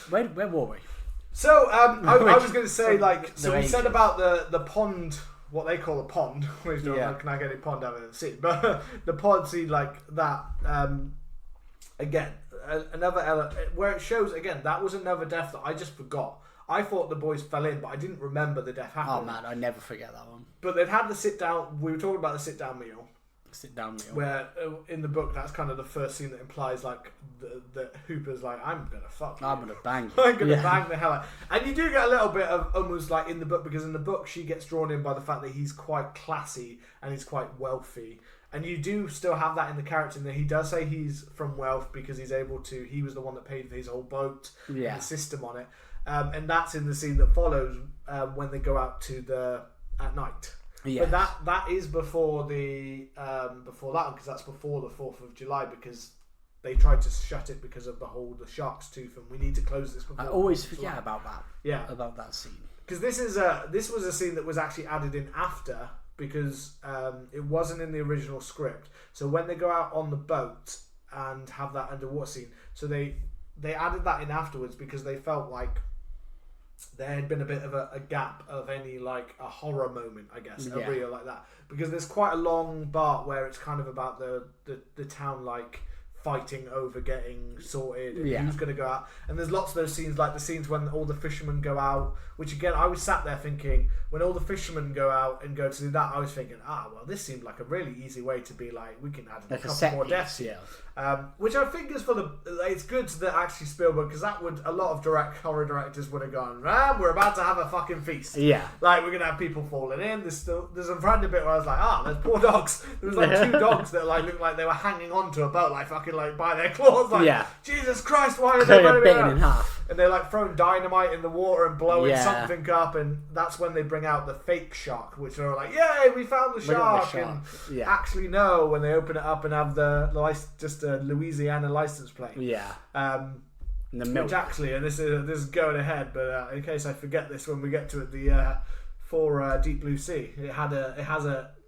Where were we? So, I was going to say, we said about the pond, what they call a pond. Can I get a pond out of the scene? But the pond scene, like that, again, another where it shows, again, that was another death that I just forgot. I thought the boys fell in, but I didn't remember the death happening. Oh man, I never forget that one. But they'd had the sit down. We were talking about the sit down meal. Where in the book, that's kind of the first scene that implies like the Hooper's like, I'm gonna fuck you. I'm gonna bang you. I'm gonna bang the hell out. And you do get a little bit of almost like in the book, because in the book she gets drawn in by the fact that he's quite classy and he's quite wealthy. And you do still have that in the character, in that he does say he's from wealth because he's able to. He was the one that paid for his whole boat and the system on it. And that's in the scene that follows when they go out at night. Yes. But that is before before that, because that's before the 4th of July, because they tried to shut it because of the shark's tooth, and we need to close this before. I always forget about that. Yeah, about that scene, because this was a scene that was actually added in after, because it wasn't in the original script. So when they go out on the boat and have that underwater scene, so they added that in afterwards because they felt like there had been a bit of a gap of any like a horror moment, I guess, a reel like that, because there's quite a long part where it's kind of about the town like fighting over getting sorted and who's going to go out, and there's lots of those scenes, like the scenes when all the fishermen go out, which again I was sat there thinking, when all the fishermen go out and go to do that, I was thinking, well, this seemed like a really easy way to be like, we can add like a couple more deaths, which I think is it's good that actually Spielberg, because that would, a lot of horror directors would have gone, we're about to have a fucking feast, like we're gonna have people falling in. There's a random bit where I was like, there's poor dogs. There was like 2 dogs that like looked like they were hanging onto a boat, like fucking like by their claws, like Jesus Christ, why are they bitten in half? And they're like throwing dynamite in the water and blowing something up, and that's when they bring out the fake shark, which are like, yay, we found the shark. And actually no, when they open it up and have just a Louisiana license plate. The milk. Which actually, and this is going ahead, but in case I forget this when we get to it, for Deep Blue Sea,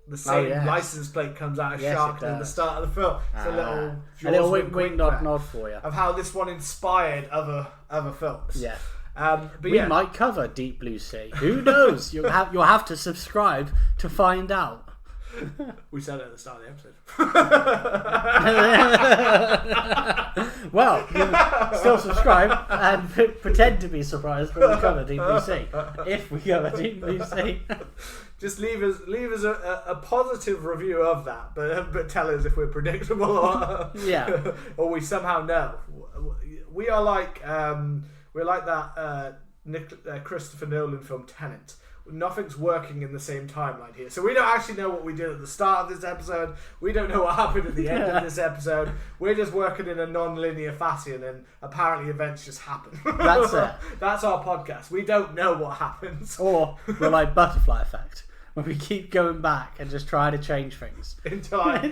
the same license plate comes out of shark at the start of the film. It's a little wink nod for you of how this one inspired other films. Yeah. But we might cover Deep Blue Sea. Who knows? You'll have to subscribe to find out. We said it at the start of the episode. Well, you still subscribe and pretend to be surprised when we cover Deep Blue Sea. If we cover Deep Blue Sea. Just leave us a positive review of that, but tell us if we're predictable or or we somehow know. We are like we're like that Christopher Nolan film Tenet. Nothing's working in the same timeline here, so we don't actually know what we did at the start of this episode. We don't know what happened at the end of this episode. We're just working in a non-linear fashion, and apparently events just happen. That's it. That's our podcast. We don't know what happens. Or we're like Butterfly Effect, where we keep going back and just trying to change things until I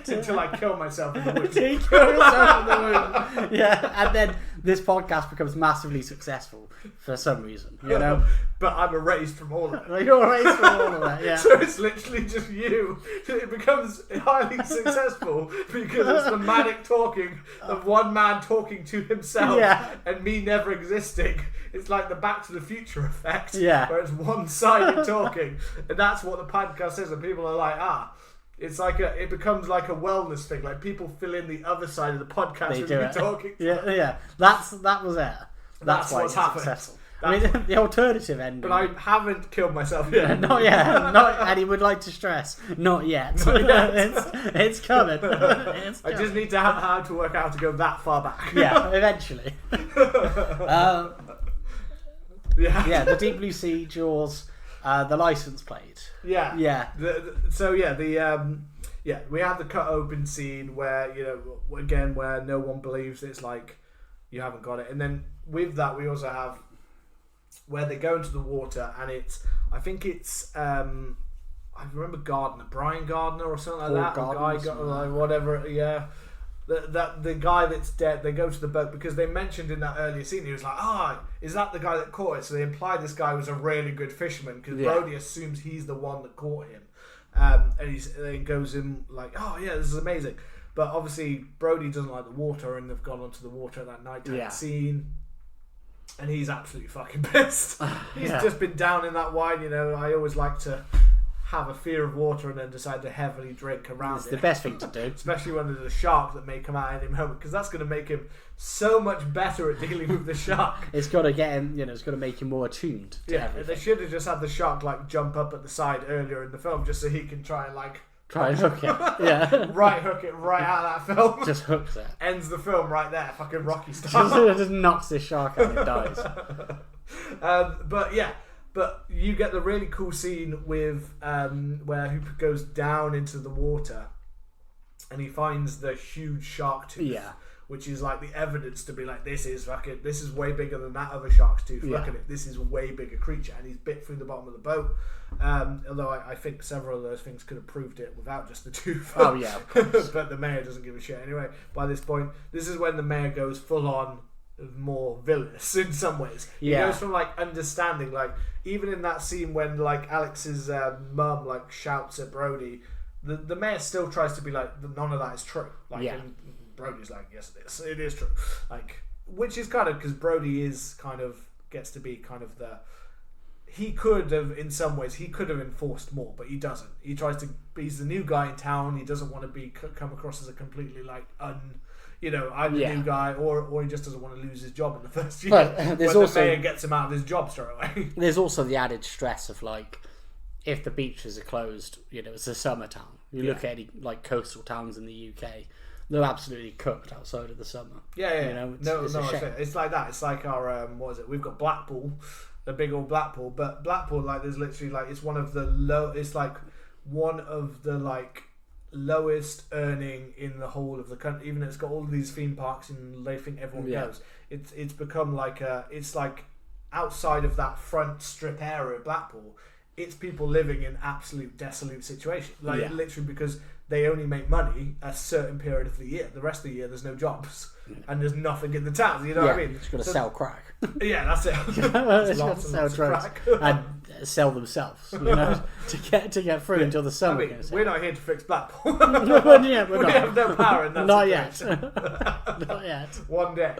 kill myself in the womb. Until you kill yourself in the womb. Yeah, and then this podcast becomes massively successful for some reason, you know. But I'm erased from all of it. You're erased from all of that, yeah. So it's literally just you. It becomes highly successful because it's the manic talking of one man talking to himself and me never existing. It's like the Back to the Future effect, where it's one-sided talking, and that's what the podcast is. And people are like, it's like it becomes like a wellness thing. Like people fill in the other side of the podcast with me talking. Yeah. That was it. That's why it's successful. I mean, the alternative ending. But I haven't killed myself yet. Not yet. And he would like to stress, not yet. It's coming. I just need to have how to work out to go that far back. Yeah, eventually. The Deep Blue Sea, Jaws, the license plate. Yeah. We have the cut open scene where, again, where no one believes it's like you haven't got it. And then with that, we also have where they go into the water, and I remember Brian Gardner or something like that. Whatever, yeah. The guy that's dead, they go to the boat because they mentioned in that earlier scene, he was like, is that the guy that caught it? So they imply this guy was a really good fisherman because Brody assumes he's the one that caught him. And he goes in like, this is amazing. But obviously Brody doesn't like the water, and they've gone onto the water at that nighttime scene. And he's absolutely fucking pissed. He's just been down in that wine, I always like to have a fear of water and then decide to heavily drink around It's the best thing to do. Especially when there's a shark that may come out at any moment, because that's going to make him so much better at dealing with the shark. It's got to get him, it's got to make him more attuned to everything. They should have just had the shark jump up at the side earlier in the film just so he can try and hook it. Yeah. Hook it right out of that film. Just hooks it. Ends the film right there, fucking Rocky style. Just knocks this shark out and it dies. But you get the really cool scene with where Hooper goes down into the water and he finds the huge shark tooth. Yeah. Which is like the evidence to be like, this is way bigger than that other shark's tooth. Look at it. This is a way bigger creature. And he's bit through the bottom of the boat. Although I think several of those things could have proved it without just the tooth. Oh, yeah, of course. But the mayor doesn't give a shit. Anyway, by this point, this is when the mayor goes full on more villainous in some ways. He goes from understanding, even in that scene when Alex's mum shouts at Brody, the mayor still tries to be like, none of that is true. And Brody's like, yes, it is true. Which is kind of because Brody is gets to be he could have, in some ways, enforced more, but he doesn't. He tries to. He's the new guy in town. He doesn't want to come across as a completely I'm the new guy, or he just doesn't want to lose his job in the first year. But there's also, the mayor gets him out of his job straight away. There's also the added stress of if the beaches are closed, it's a summer town. You look at any coastal towns in the UK. They're absolutely cooked outside of the summer. It's like that. It's like our what is it? We've got Blackpool, the big old Blackpool, but Blackpool there's literally it's one of the one of the lowest earning in the whole of the country. Even though it's got all of these theme parks and they think everyone goes. It's become it's outside of that front strip area of Blackpool. It's people living in absolute desolate situation. Literally because they only make money a certain period of the year. The rest of the year, there's no jobs. And there's nothing in the town. You know what I mean? It's got to sell crack. Yeah, that's it. It's got to sell drugs. And sell themselves, to get through until the summer. We're not here to fix Blackpool. We're we have no power in that Not yet. Not yet. One day.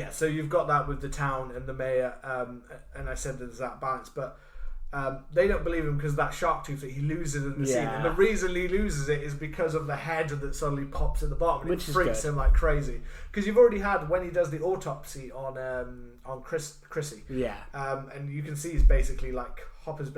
So you've got that with the town and the mayor, and I said there's that balance, but they don't believe him because that shark tooth that he loses in the scene, and the reason he loses it is because of the head that suddenly pops at the bottom, and which it freaks him like crazy. Because you've already had when he does the autopsy on Chrissy, and you can see he's basically like Hopper's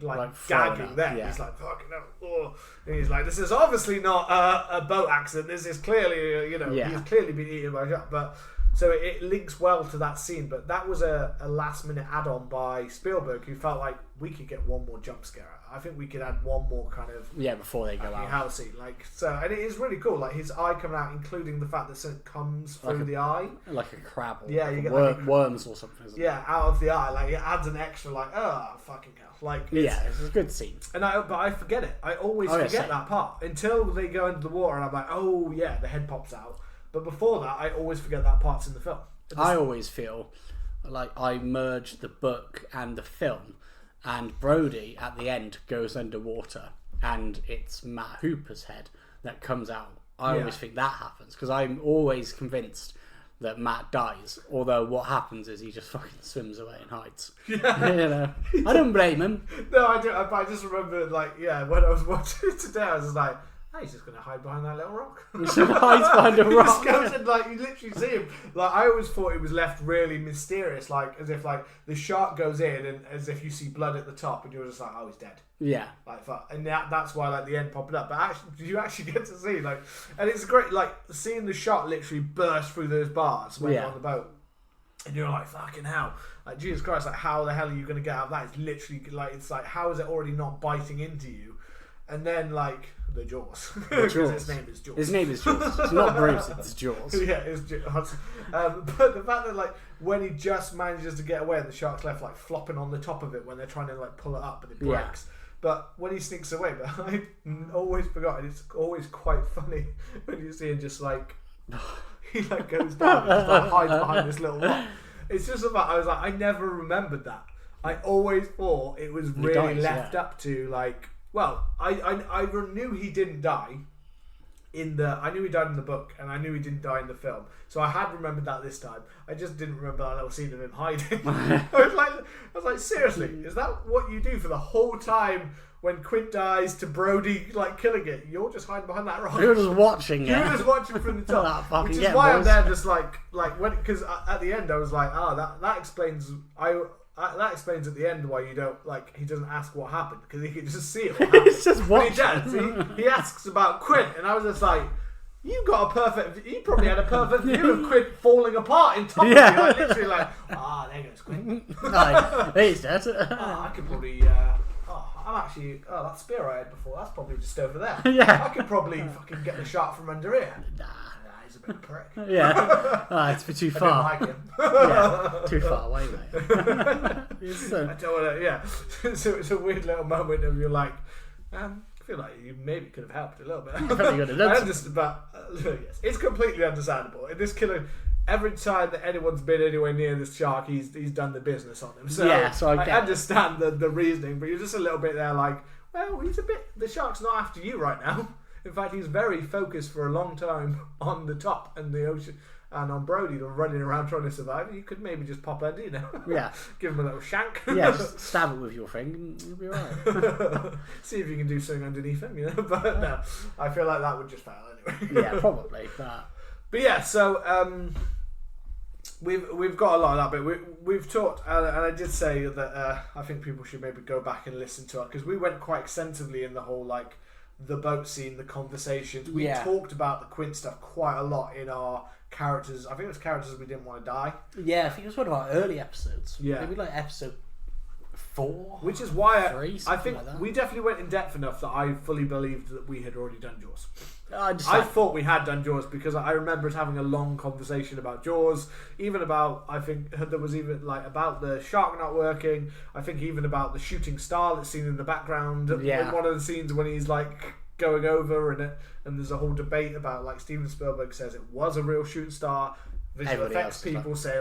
like gagging there. He's like, fucking hell. Oh. And he's like, this is obviously not a boat accident. This is clearly, he's clearly been eaten by a shark. But so it links well to that scene. But that was a last minute add-on by Spielberg, who felt like we could get one more jump scare. I think we could add one more kind of before they go out house scene. And it is really cool. Like his eye coming out, including the fact that something comes through the eye, like a crab. Or you get worms or something. Out of the eye. Like it adds an extra fucking hell. Like it's a good scene. And but I forget it. I always forget that part until they go into the water, and I'm like, oh yeah, the head pops out. But before that, I always forget that part's in the film. I always feel like I merge the book and the film, and Brody at the end goes underwater, and it's Matt Hooper's head that comes out. I always think that happens because I'm always convinced that Matt dies, although what happens is he just fucking swims away and hides. I don't blame him. No, I don't. I just remember, when I was watching it today, I was just like, he's just going to hide behind that little rock. He just hides behind a rock. He just goes and, you literally see him. I always thought it was left really mysterious, as if, the shark goes in and as if you see blood at the top and you're just like, oh, he's dead. Yeah. And that's why, the end popped up. But actually, you actually get to see, and it's great, seeing the shark literally burst through those bars when you're on the boat. And you're like, fucking hell. Jesus Christ, how the hell are you going to get out of that? It's literally, how is it already not biting into you? And then, the Jaws. Because his name is Jaws. His name is Jaws. It's not Bruce, it's Jaws. Yeah, it's Jaws. But the fact that, when he just manages to get away and the shark's left, flopping on the top of it when they're trying to, pull it up and it breaks. Yeah. But when he sneaks away, but I always forgot, and it's always quite funny when you see him just, he, goes down and just, hides behind this little rock. It's just about, I was like, I never remembered that. I always thought it was really left up to, well, I knew he didn't die I knew he died in the book, and I knew he didn't die in the film. So I had remembered that this time. I just didn't remember that little scene of him hiding. I was like, seriously, is that what you do for the whole time when Quint dies to Brody, killing it? You're just hiding behind that rock. You're just watching it. You're just watching from the top. Which is why I'm there just because at the end I was like, that explains... that explains at the end why you don't he doesn't ask what happened, because he can just see it. He's just watching. He asks about Quint, and I was just like, you probably had a perfect view of Quint falling apart in top of you, literally there goes Quint. He's dead. I could probably that spear I had before, that's probably just over there. Yeah, I could probably fucking get the shark from under here. He's a bit of a prick. Yeah. It's too far. I didn't like him. Too far away, mate. I don't want to, So it's a weird little moment of you're like, I feel like you maybe could have helped a little bit. Yes, it's completely understandable. In this killer, every time that anyone's been anywhere near this shark, he's done the business on him. So, I understand the reasoning, but you're just a little bit there the shark's not after you right now. In fact, he's very focused for a long time on the top and the ocean, and on Brody running around trying to survive. You could maybe just pop under, Yeah. Give him a little shank. Yeah, just stab it with your thing and you'll be alright. See if you can do something underneath him, But no, I feel like that would just fail anyway. Yeah, probably. But yeah, so we've got a lot of that bit. We've talked, and I did say that I think people should maybe go back and listen to it, because we went quite extensively in the whole the boat scene, the conversations. We talked about the Quint stuff quite a lot in our characters. I think it was characters we didn't want to die. Yeah, I think it was one of our early episodes. Yeah. Maybe episode 4. Which is why 3, I think we definitely went in depth enough that I fully believed that we had already done Jaws. I thought we had done Jaws because I remember us having a long conversation about Jaws, even about, I think there was even about the shark not working. I think even about the shooting star that's seen in the background. Yeah. In one of the scenes when he's going over and there's a whole debate about Steven Spielberg says it was a real shooting star. Visual effects people say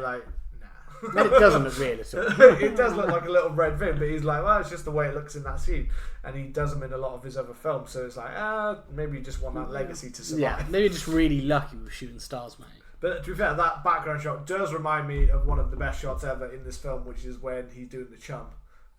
But it doesn't look real at all. It does look like a little red thing, but he's like, well, it's just the way it looks in that scene. And he does them in a lot of his other films, so it's maybe you just want that legacy to survive. Yeah, maybe just really lucky with shooting stars, mate. But to be fair, that background shot does remind me of one of the best shots ever in this film, which is when he's doing the chum.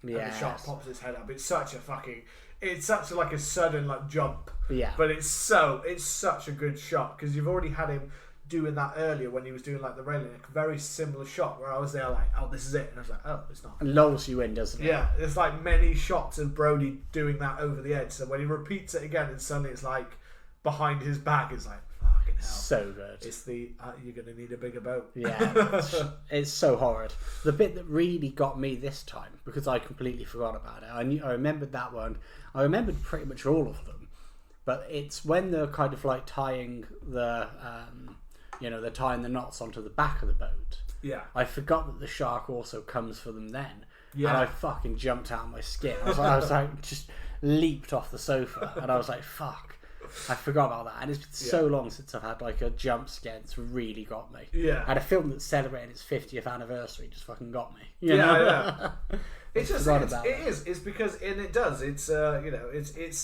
and the shark pops its head up. It's such a like a sudden like jump. Yeah. But it's such a good shot because you've already had him doing that earlier when he was doing like the railing, a very similar shot where I was there like, oh, this is it, and I was like, oh, it's not. And lulls you in, doesn't it? Yeah, there's like many shots of Brody doing that over the edge. So when he repeats it again, and suddenly it's like behind his back, it's like fucking hell. So good. It's the you're gonna need a bigger boat. Yeah, it's so horrid. The bit that really got me this time, because I completely forgot about it. I remembered that one. I remembered pretty much all of them, but it's when they're kind of like tying the. They're tying the knots onto the back of the boat. Yeah. I forgot that the shark also comes for them then. Yeah. And I fucking jumped out of my skin. I was like just leaped off the sofa. And I was like, fuck. I forgot about that. And it's been so long since I've had like a jump scare that's really got me. Yeah. And a film that's celebrating its 50th anniversary just fucking got me. You know? Yeah. It's just it's because it does. It's it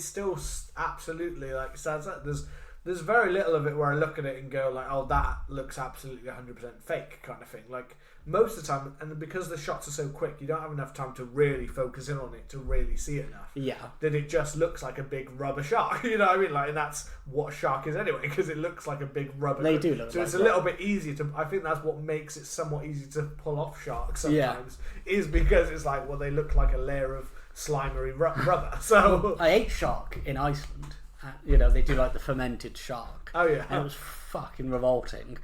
still absolutely like stands out. There's very little of it where I look at it and go like, oh, that looks absolutely 100% fake kind of thing. Like most of the time, and because the shots are so quick, you don't have enough time to really focus in on it to really see it enough. Yeah. That it just looks like a big rubber shark. You know what I mean? Like, and that's what a shark is anyway, because it looks like a big rubber. They do look. So like it's a little bit easier to. I think that's what makes it somewhat easy to pull off sharks sometimes. Is because it's like, well, they look like a layer of slimery rubber. So I ate shark in Iceland. They do like the fermented shark. Oh yeah, and it was fucking revolting,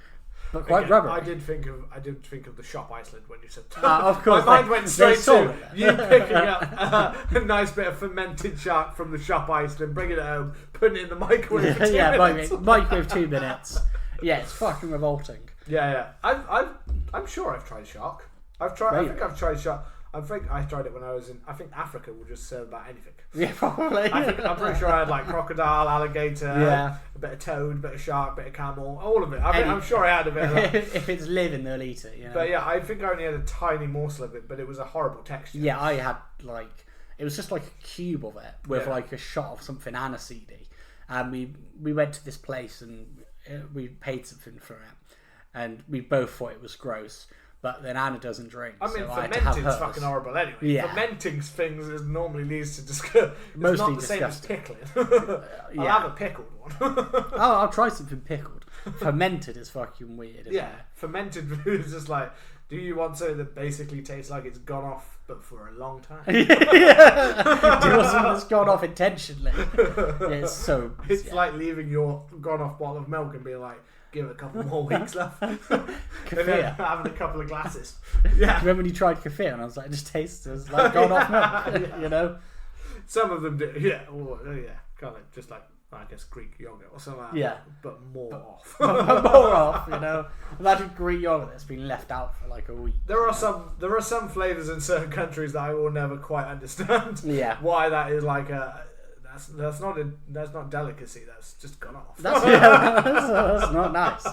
but quite rubbery. I did think of the shop Iceland when you said. Of course, my mind went straight to you picking up a nice bit of fermented shark from the shop Iceland, bringing it home, putting it in the microwave. For 2 minutes. Microwave 2 minutes. Yeah, it's fucking revolting. Yeah. I'm sure I've tried shark. I think I've tried shark. I think I tried it when I was in. I think Africa will just serve about anything. Yeah, probably. I'm pretty sure I had like crocodile, alligator, a bit of toad, a bit of shark, a bit of camel, all of it. I'm sure I had a bit of that. If it's living, they'll eat it. But yeah, I think I only had a tiny morsel of it, but it was a horrible texture. Yeah, I had it was just like a cube of it with like a shot of something aniseedy, and we went to this place and we paid something for it, and we both thought it was gross. But then Anna doesn't drink. I mean, so fermenting's fucking horrible anyway. Yeah. Fermenting things is normally leads to disgusting. It's mostly not the same as disgusting. pickling. I'll have a pickled one. I'll try something pickled. Fermented is fucking weird, isn't it? Fermented is just like, do you want something that basically tastes like it's gone off, but for a long time? Do you want something that's gone off intentionally? Yeah, it's so... It's like leaving your gone off bottle of milk and being like, give it a couple more weeks left. And then having a couple of glasses. Yeah. Remember when you tried kefir and I was like, it just tastes like gone off milk, Some of them do, yeah. Kind of just like, I guess, Greek yogurt or something like that. But more off. More off, Imagine Greek yogurt that's been left out for like a week. There are some flavours in certain countries that I will never quite understand. Yeah. Why that is like a... That's not delicacy. That's just gone off. That's not nice.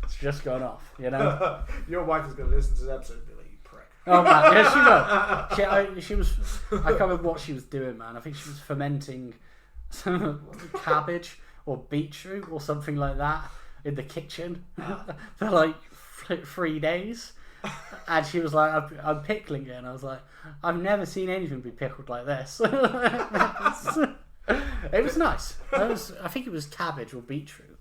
It's just gone off. Your wife is going to listen to this episode and be like, "You prick." Oh man, yeah, she will. She was. I can't remember what she was doing, man. I think she was fermenting some cabbage or beetroot or something like that in the kitchen for like 3 days. And she was like, I'm pickling it. And I was like, I've never seen anything be pickled like this. It was nice. I think it was cabbage or beetroot.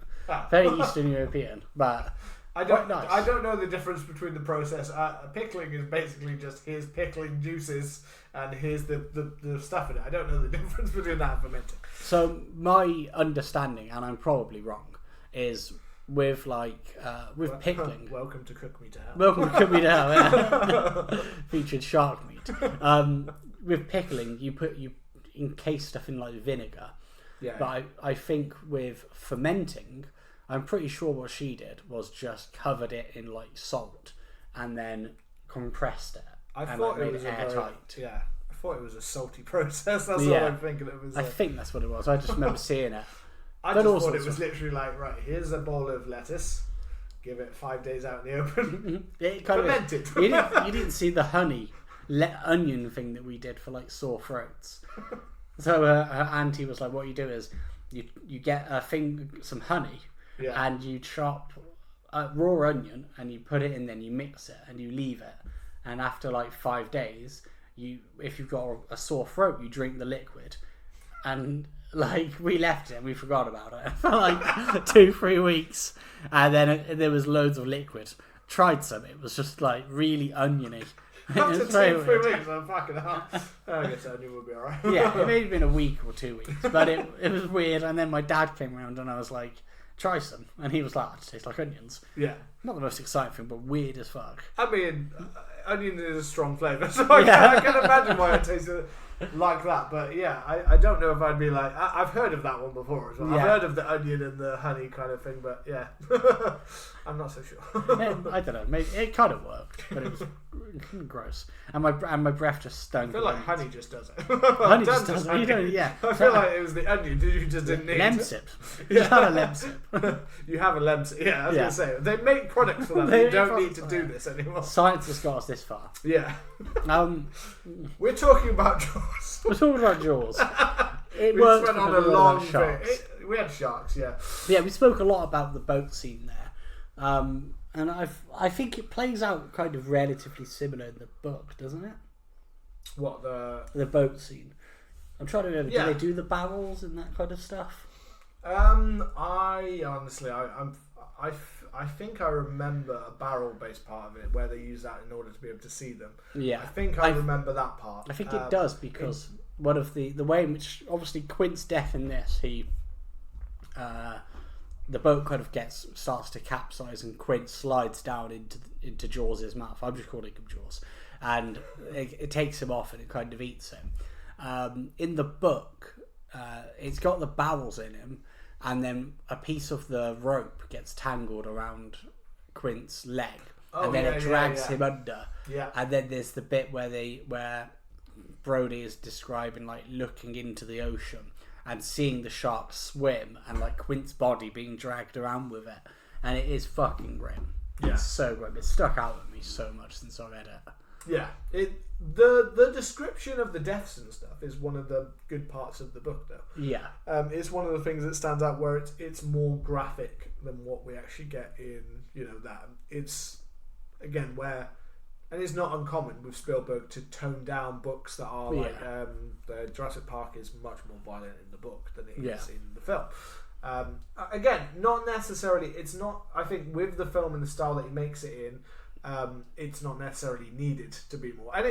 Very Eastern European. But I don't know the difference between the process. Pickling is basically just here's pickling juices and here's the stuff in it. I don't know the difference between that and fermenting. So my understanding, and I'm probably wrong, is... with pickling. Welcome to Cook Me to Hell. Welcome to Cook Me to Hell. Yeah. Featured shark meat. With pickling, you encase stuff in like vinegar. Yeah. But I think with fermenting, I'm pretty sure what she did was just covered it in like salt and then compressed it. I thought it was airtight. I thought it was a salty process. That's what I'm thinking it was. I think that's what it was. I just remember seeing it. I just thought it was literally like, right, here's a bowl of lettuce, give it 5 days out in the open, ferment it. You didn't see the honey onion thing that we did for like sore throats. So her auntie was like, what you do is you get some honey and you chop a raw onion and you put it in, then you mix it and you leave it, and after like 5 days if you've got a sore throat, you drink the liquid. And like we left it and we forgot about it for like 2-3 weeks, and then there was loads of liquid. Tried some, it was just like really oniony. After 2-3 weeks, I'm fucking hell. I guess onion would be alright. Yeah, it may have been a week or 2 weeks, but it was weird. And then my dad came around and I was like, try some, and he was like, it tastes like onions. Yeah, not the most exciting thing, but weird as fuck. I mean, onion is a strong flavour, so I can imagine why it tasted like that. But yeah, I don't know if I'd be like, I've heard of that one before as well. I've heard of the onion and the honey kind of thing, but yeah, I'm not so sure. I don't know, maybe it kind of worked, but it was gross, and my breath just stunk. I feel like honey just does it. Honey just does it. You don't, yeah. I feel like it was the onion. You just didn't need Lemsip. Just have a Lemsip. You have a Lemsip. Yeah, I was gonna say they make products for that. You don't need to do this anymore. Science has got us this far. Yeah. We're talking about Jaws. We're talking about Jaws. We went on a long thing. We had sharks, yeah. Yeah, we spoke a lot about the boat scene there, and I think it plays out kind of relatively similar in the book, doesn't it? What, the boat scene? I'm trying to remember. Do they do the barrels and that kind of stuff? I honestly, I think I remember a barrel-based part of it where they use that in order to be able to see them. Yeah, I think I remember that part. I think it does because one of the way in which obviously Quint's death in this, the boat kind of starts to capsize and Quint slides down into Jaws' mouth. I'm just calling him Jaws, and it takes him off and it kind of eats him. In the book, it's got the barrels in him. And then a piece of the rope gets tangled around Quint's leg, and then it drags him under. Yeah. And then there's the bit where Brody is describing like looking into the ocean and seeing the shark swim, and like Quint's body being dragged around with it, and it is fucking grim. Yeah. It's so grim. It's stuck out with me so much since I read it. Yeah. The description of the deaths and stuff is one of the good parts of the book, though. Yeah. It's one of the things that stands out where it's more graphic than what we actually get in, that. It's, again, where... And it's not uncommon with Spielberg to tone down books that are like... the Jurassic Park is much more violent in the book than it is in the film. Again, not necessarily... It's not... I think with the film and the style that he makes it in... it's not necessarily needed to be more, and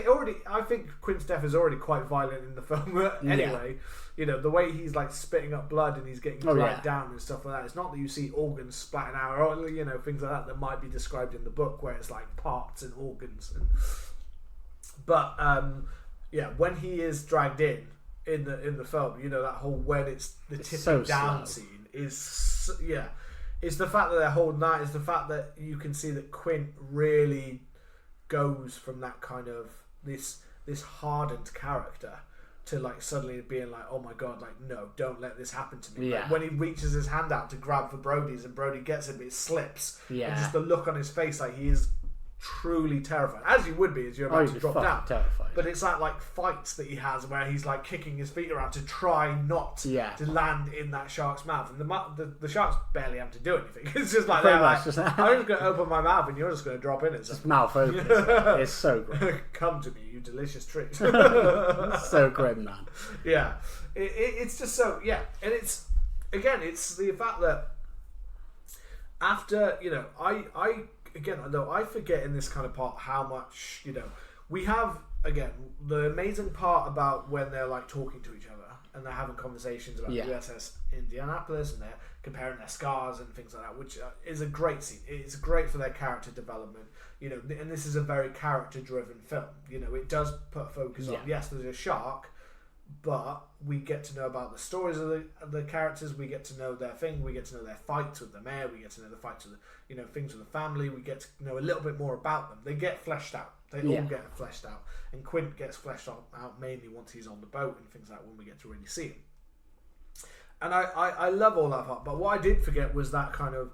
I think Quint's death is already quite violent in the film anyway. The way he's like spitting up blood and he's getting dragged down and stuff like that. It's not that you see organs splatting out or things like that might be described in the book where it's like parts and organs. But when he is dragged in the film, that whole when it's the tipping down scene is It's the fact that they're holding that. It's the fact that you can see that Quint really goes from that kind of this hardened character to like suddenly being like, oh my god, like no, don't let this happen to me. Yeah. Like, when he reaches his hand out to grab for Brody's and Brody gets it, but it slips. Yeah. And just the look on his face, like he is truly terrified, as you would be as you're about to drop down. Terrified. But it's like fights that he has where he's like kicking his feet around to try not to land in that shark's mouth, and the sharks barely have to do anything. It's just like they're like, I'm just going to open my mouth and you're just going to drop in it. Just mouth open. It's so grim. Come to me, you delicious treat. It's so grim, man. Yeah, it's just so and it's the fact that after I forget in this kind of part how much we have. Again, the amazing part about when they're like talking to each other and they're having conversations about the USS Indianapolis and they're comparing their scars and things like that, which is a great scene. It's great for their character development, and this is a very character-driven film. It does put a focus on, yes, there's a shark, but we get to know about the stories of the characters. We get to know their thing. We get to know their fights with the mayor. We get to know the fights with things with the family. We get to know a little bit more about them. They get fleshed out. They all get fleshed out. And Quint gets fleshed out mainly once he's on the boat and things like that, when we get to really see him. And I love all that part. But what I did forget was that kind of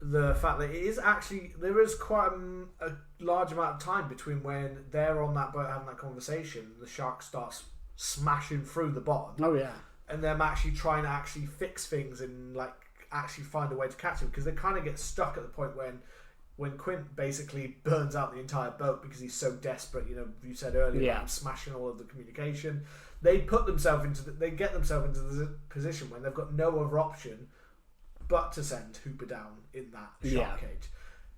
the fact that it is actually, there is quite a large amount of time between when they're on that boat having that conversation, the shark starts smashing through the bottom. Oh yeah. And them actually trying to actually fix things and like actually find a way to catch him, because they kind of get stuck at the point when when Quint basically burns out the entire boat because he's so desperate. You know, you said earlier, about him smashing all of the communication. They get themselves into the position when they've got no other option but to send Hooper down in that shark cage.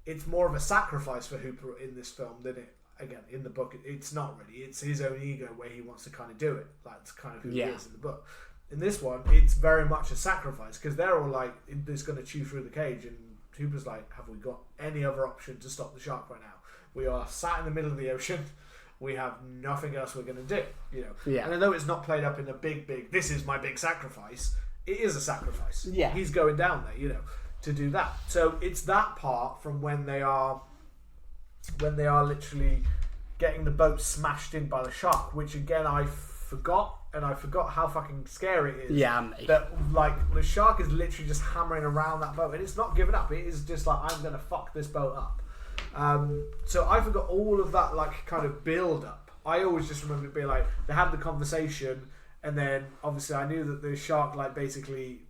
It's more of a sacrifice for Hooper in this film than it. Again, in the book, it's not really. It's his own ego where he wants to kind of do it. That's kind of who he is in the book. In this one, it's very much a sacrifice because they're all like, "It's going to chew through the cage," and Hooper's like, "Have we got any other option to stop the shark right now? We are sat in the middle of the ocean. We have nothing else we're going to do." You know. And although it's not played up in a big, this is my big sacrifice. It is a sacrifice. Yeah. He's going down there, you know, to do that. So it's that part from when they are literally getting the boat smashed in by the shark, which again I forgot how fucking scary it is. Yeah, mate. That like the shark is literally just hammering around that boat, and it's not giving up. It is just like, I'm gonna fuck this boat up. So I forgot all of that like kind of build up. I always just remember it being like they had the conversation, and then obviously I knew that the shark like basically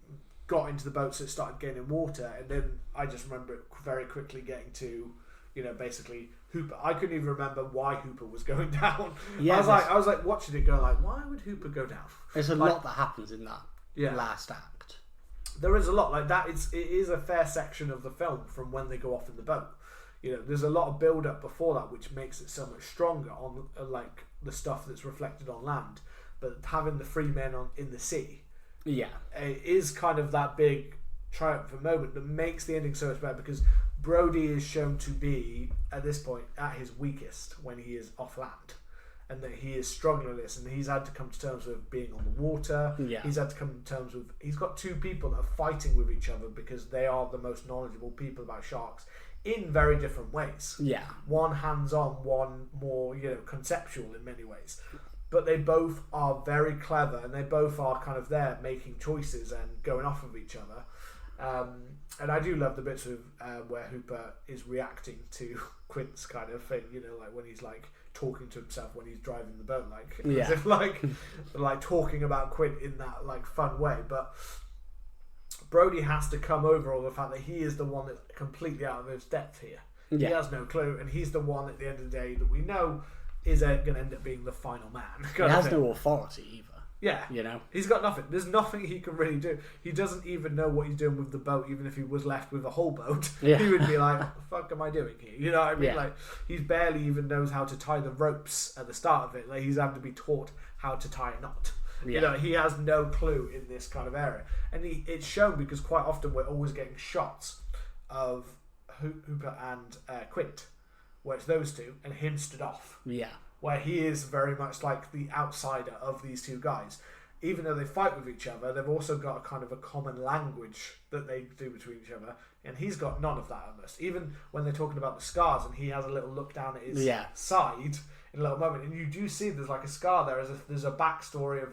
got into the boat, so it started gaining water, and then I just remember it very quickly getting to, you know, basically Hooper. I couldn't even remember why Hooper was going down. Yeah, I was like watching it go like, why would Hooper go down? There's a lot that happens in that last act. There is a lot like that. It is a fair section of the film from when they go off in the boat. You know, there's a lot of build up before that, which makes it so much stronger on like the stuff that's reflected on land. But having the three men in the sea, it is kind of that big triumphant moment that makes the ending so much better, because Brody is shown to be at this point at his weakest when he is off land, and that he is struggling with this, and he's had to come to terms with being on the water. He's had to come to terms with, he's got two people that are fighting with each other because they are the most knowledgeable people about sharks in very different ways. One hands-on, one more, you know, conceptual in many ways. But they both are very clever, and they both are kind of there making choices and going off of each other. And I do love the bits of where Hooper is reacting to Quint's kind of thing, you know, like when he's like talking to himself when he's driving the boat, like as if like talking about Quint in that like fun way. But Brody has to come over all the fact that he is the one that's completely out of his depth here. He has no clue, and he's the one at the end of the day that we know is going to end up being the final man. He has no authority either. Yeah, you know, he's got nothing. There's nothing he can really do. He doesn't even know what he's doing with the boat. Even if he was left with a whole boat, he would be like, "What the fuck am I doing here?" You know what I mean? Like, he barely even knows how to tie the ropes at the start of it. Like, he's having to be taught how to tie a knot. You know, he has no clue in this kind of area, and it's shown because quite often we're always getting shots of Hooper and Quint, where it's those two and him stood off. Where he is very much like the outsider of these two guys. Even though they fight with each other, they've also got a kind of a common language that they do between each other, and he's got none of that almost. Even when they're talking about the scars, and he has a little look down at his side in a little moment, and you do see there's like a scar there, as if there's a backstory of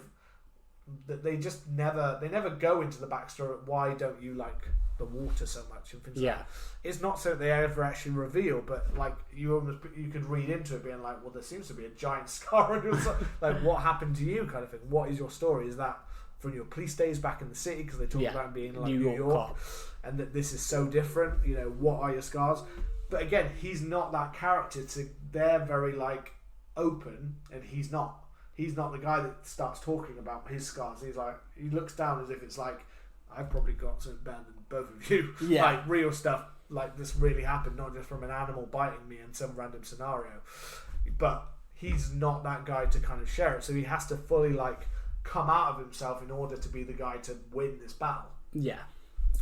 that. They just never go into the backstory of why don't you like the water so much and things like that. It's not so that they ever actually reveal, but like you could read into it being like, well, there seems to be a giant scar on your side. Like, what happened to you kind of thing. What is your story? Is that from your police days back in the city, because they talk about being like New York and that this is so different, you know, what are your scars? But again, he's not that character. They're very like open, and he's not the guy that starts talking about his scars. He's like, he looks down as if it's like, I've probably got something better than both of you. Like real stuff, like this really happened, not just from an animal biting me in some random scenario. But he's not that guy to kind of share it, so he has to fully like come out of himself in order to be the guy to win this battle.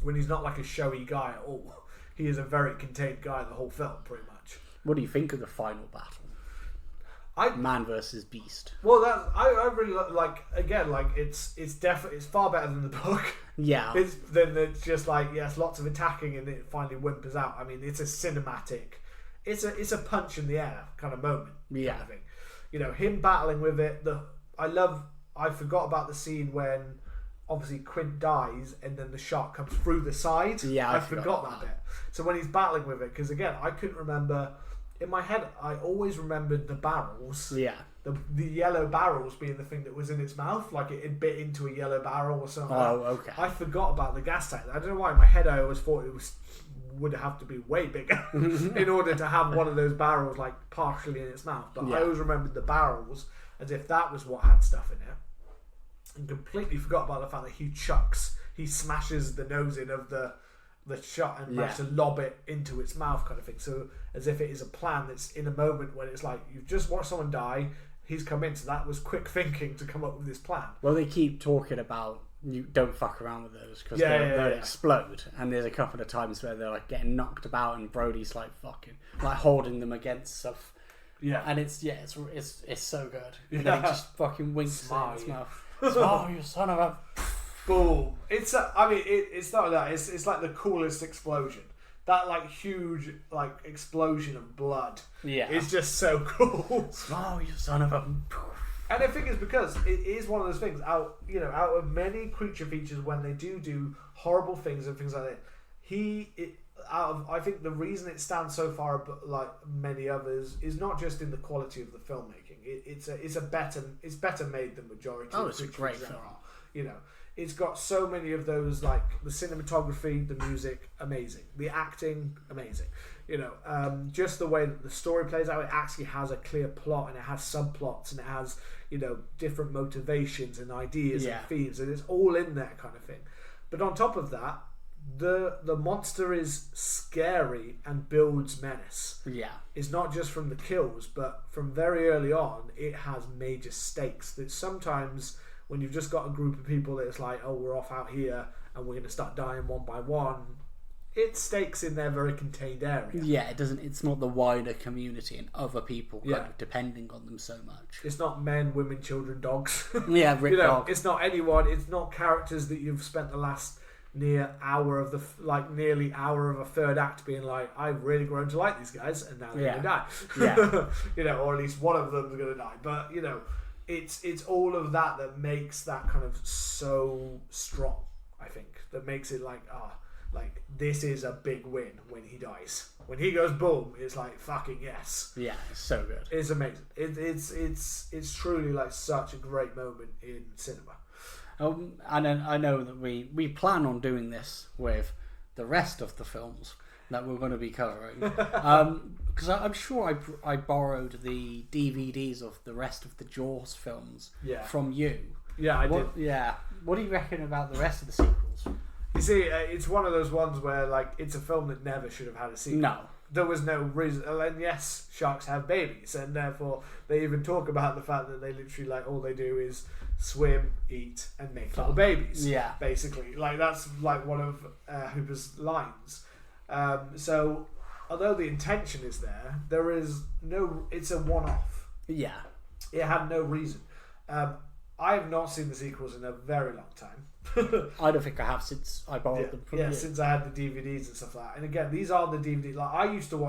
When he's not like a showy guy at all. He is a very contained guy the whole film, pretty much. What do you think of the final battle? Man versus Beast. Well, I really like, again, like it's definitely, it's far better than the book. It's just like, yes, lots of attacking and it finally whimpers out. I mean, it's a cinematic, it's a punch in the air kind of moment. Kind of thing. You know, him battling with it. I forgot about the scene when obviously Quint dies and then the shark comes through the side. I forgot that bit. So when he's battling with it, because again, I couldn't remember. In my head, I always remembered the barrels. The yellow barrels being the thing that was in its mouth, like it had bit into a yellow barrel or something. I forgot about the gas tank. I don't know why. In my head, I always thought it was would have to be way bigger in order to have one of those barrels like partially in its mouth. But I always remembered the barrels as if that was what had stuff in it, and completely forgot about the fact that he smashes the nose in of the shot and manages to lob it into its mouth, kind of thing. So as if it is a plan that's in a moment when it's like you've just watched someone die, he's come in, so that was quick thinking to come up with this plan. Well, they keep talking about you don't fuck around with those because they'll explode, and there's a couple of times where they're like getting knocked about and Brody's like fucking like holding them against stuff. Yeah, and it's so good. And then he just fucking winks in its mouth. Oh, you son of a boom! It's it's not that. It's like the coolest explosion. That like huge like explosion of blood. Yeah, it's just so cool. Oh, you son of a. And I think it's because it is one of those things out of many creature features when they do horrible things and things like that. I think the reason it stands so far like many others is not just in the quality of the filmmaking. It's better made than majority. Oh, of it's a great film. It's got so many of those, like the cinematography, the music, amazing. The acting, amazing. Just the way that the story plays out, it actually has a clear plot and it has subplots and it has, different motivations and ideas and themes, and it's all in there kind of thing. But on top of that, the monster is scary and builds menace. Yeah. It's not just from the kills, but from very early on, it has major stakes that sometimes when you've just got a group of people that it's like, oh, we're off out here and we're going to start dying one by one, it stakes in their very contained area. Yeah, it doesn't. It's not the wider community and other people kind of depending on them so much. It's not men, women, children, dogs. Yeah, dog. It's not anyone. It's not characters that you've spent the last nearly hour of a third act being like, I've really grown to like these guys, and now they're going to die. Yeah, or at least one of them is going to die. But it's all of that makes that kind of so strong. I think that makes it like this is a big win when he dies. When he goes boom, it's like fucking yes. Yeah, it's so good. It's amazing. It's truly like such a great moment in cinema. And then I know that we plan on doing this with the rest of the films that we're going to be covering. Because I'm sure I borrowed the DVDs of the rest of the Jaws films from you. Yeah, I did. Yeah. What do you reckon about the rest of the sequels? You see, it's one of those ones where like it's a film that never should have had a sequel. No. There was no reason. And yes, sharks have babies, and therefore they even talk about the fact that they literally like all they do is swim, eat, and make little babies. Yeah. Basically. Like that's like one of Hooper's lines. So although the intention is there is no, it's a one-off. Yeah. It had no reason. I have not seen the sequels in a very long time. I don't think I have since I borrowed them from you. Since I had the DVDs and stuff like that. And again, these are the DVDs. Like I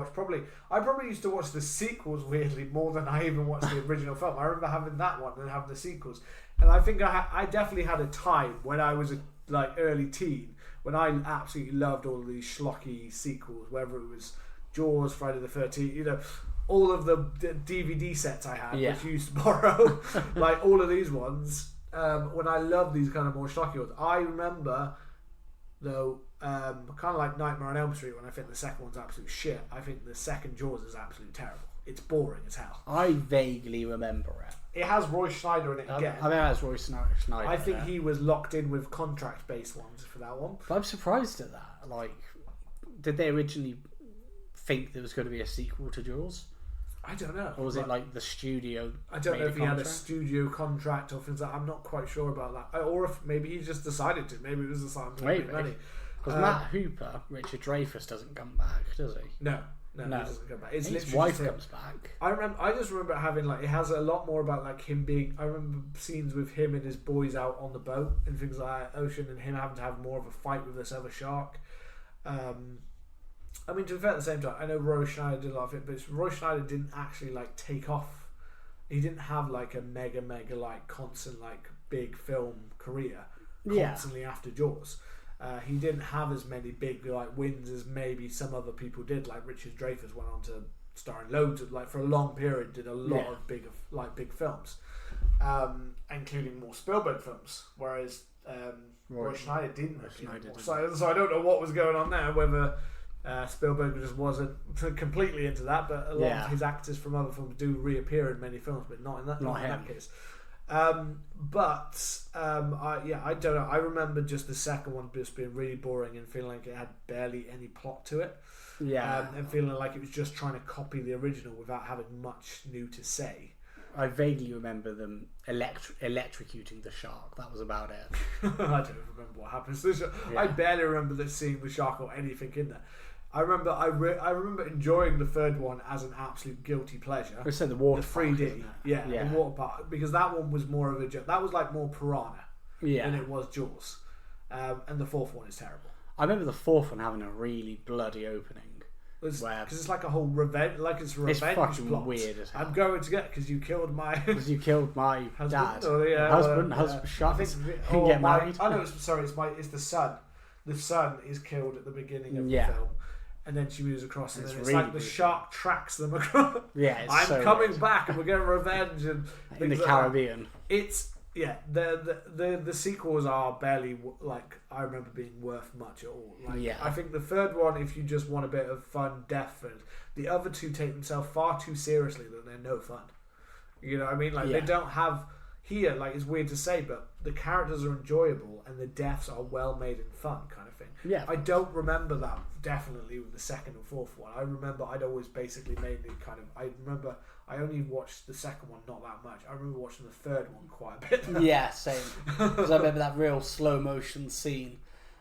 probably used to watch the sequels weirdly more than I even watched the original film. I remember having that one and having the sequels. And I think I definitely had a time when I was a early teen when I absolutely loved all of these schlocky sequels, whether it was Jaws, Friday the 13th, all of the DVD sets I had, which you used to borrow, like all of these ones. When I love these kind of more schlocky ones, I remember though, kind of like Nightmare on Elm Street, when I think the second one's absolute shit. I think the second Jaws is absolutely terrible. It's boring as hell. I vaguely remember it. It has Roy Schneider in it again. I think it has Roy Schneider. I think he was locked in with contract-based ones for that one. But I'm surprised at that. Like, did they originally think there was going to be a sequel to Jaws? I don't know. Or was it like the studio? I don't know if he had a studio contract or things like that. I'm not quite sure about that. Or if maybe he just decided to. Maybe it was a sign of money. Because Matt Hooper, Richard Dreyfuss, doesn't come back, does he? No, he doesn't come back. It's his wife comes back. I just remember having it has a lot more about him being. I remember scenes with him and his boys out on the boat and things like that, ocean, and him having to have more of a fight with this other shark. To be fair, at the same time, I know Roy Schneider did a lot of it, but Roy Schneider didn't actually take off. He didn't have a mega constant big film career constantly after Jaws. He didn't have as many big wins as maybe some other people did. Like Richard Dreyfuss went on to star in loads of for a long period, did a lot of big films, including more Spielberg films. Whereas Roy Schneider didn't. So I don't know what was going on there. Whether Spielberg just wasn't completely into that, but a lot Yeah. of his actors from other films do reappear in many films, but not in that case. I don't know. I remember just the second one just being really boring and feeling like it had barely any plot to it. Yeah. And feeling like it was just trying to copy the original without having much new to say. I vaguely remember them electrocuting the shark. That was about it. I don't remember what happens to the shark. Yeah. I barely remember seeing the shark or anything in there. I remember enjoying the third one as an absolute guilty pleasure. We said the water the 3D, park, yeah, the water park, because that one was more of a joke. That was like more Piranha than it was Jaws, and the fourth one is terrible. I remember the fourth one having a really bloody opening. Because it's like a whole revenge, it's fucking plot. Weird as hell. I'm going to get because you killed my husband, dad, husband, shark. Get married. I know. It's the son. The son is killed at the beginning of the film, and then she moves across, and then it's really like the shark tracks them across. Yeah, I'm coming back, and we're getting revenge, and in the Caribbean. The sequels are barely I remember being worth much at all. I think the third one, if you just want a bit of fun, definitely. The other two take themselves far too seriously that they're no fun. You know what I mean? They don't have here. It's weird to say, but the characters are enjoyable and the deaths are well made and fun, kind of thing. Yeah, I don't remember that definitely with the second and fourth one. I remember I'd always basically made it kind of. I remember I only watched the second one not that much. I remember watching the third one quite a bit. Yeah, same. Because I remember that real slow motion scene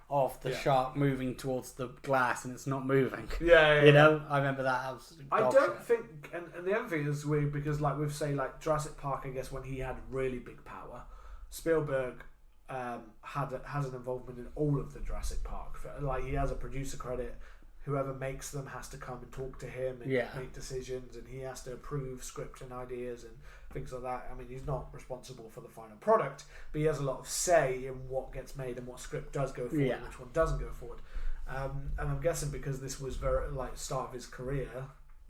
of the shark moving towards the glass and it's not moving. Yeah. You know, I remember that. I don't think, and the other thing is weird because Jurassic Park, I guess when he had really big power, Spielberg has an involvement in all of the Jurassic Park. He has a producer credit. Whoever makes them has to come and talk to him and make decisions, and he has to approve script and ideas and things like that. I mean, he's not responsible for the final product, but he has a lot of say in what gets made and what script does go forward and which one doesn't go forward. And I'm guessing because this was very start of his career,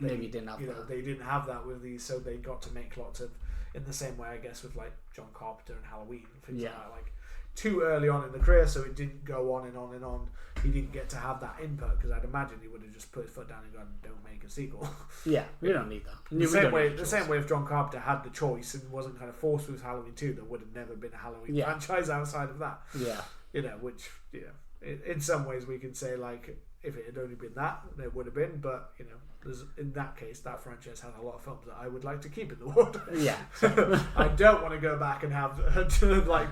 maybe he didn't have that. They didn't have that with these, so they got to make lots of, in the same way I guess with John Carpenter and Halloween and things like that. Too early on in the career, so it didn't go on and on and on. He didn't get to have that input because I'd imagine he would have just put his foot down and gone, "Don't make a sequel." Yeah, we don't need that. The same way if John Carpenter had the choice and wasn't kind of forced with Halloween 2, there would have never been a Halloween franchise outside of that. Yeah, in some ways we can say if it had only been that, there would have been, but in that case, that franchise has a lot of films that I would like to keep in the world. Yeah, I don't want to go back and have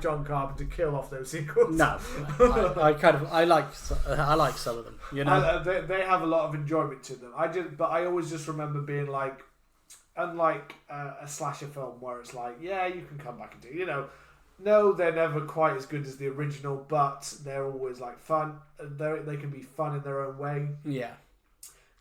John Carpenter kill off those sequels. No, I like some of them. They have a lot of enjoyment to them. But I always just remember being unlike a slasher film where it's you can come back and do No, they're never quite as good as the original, but they're always fun. They can be fun in their own way. Yeah.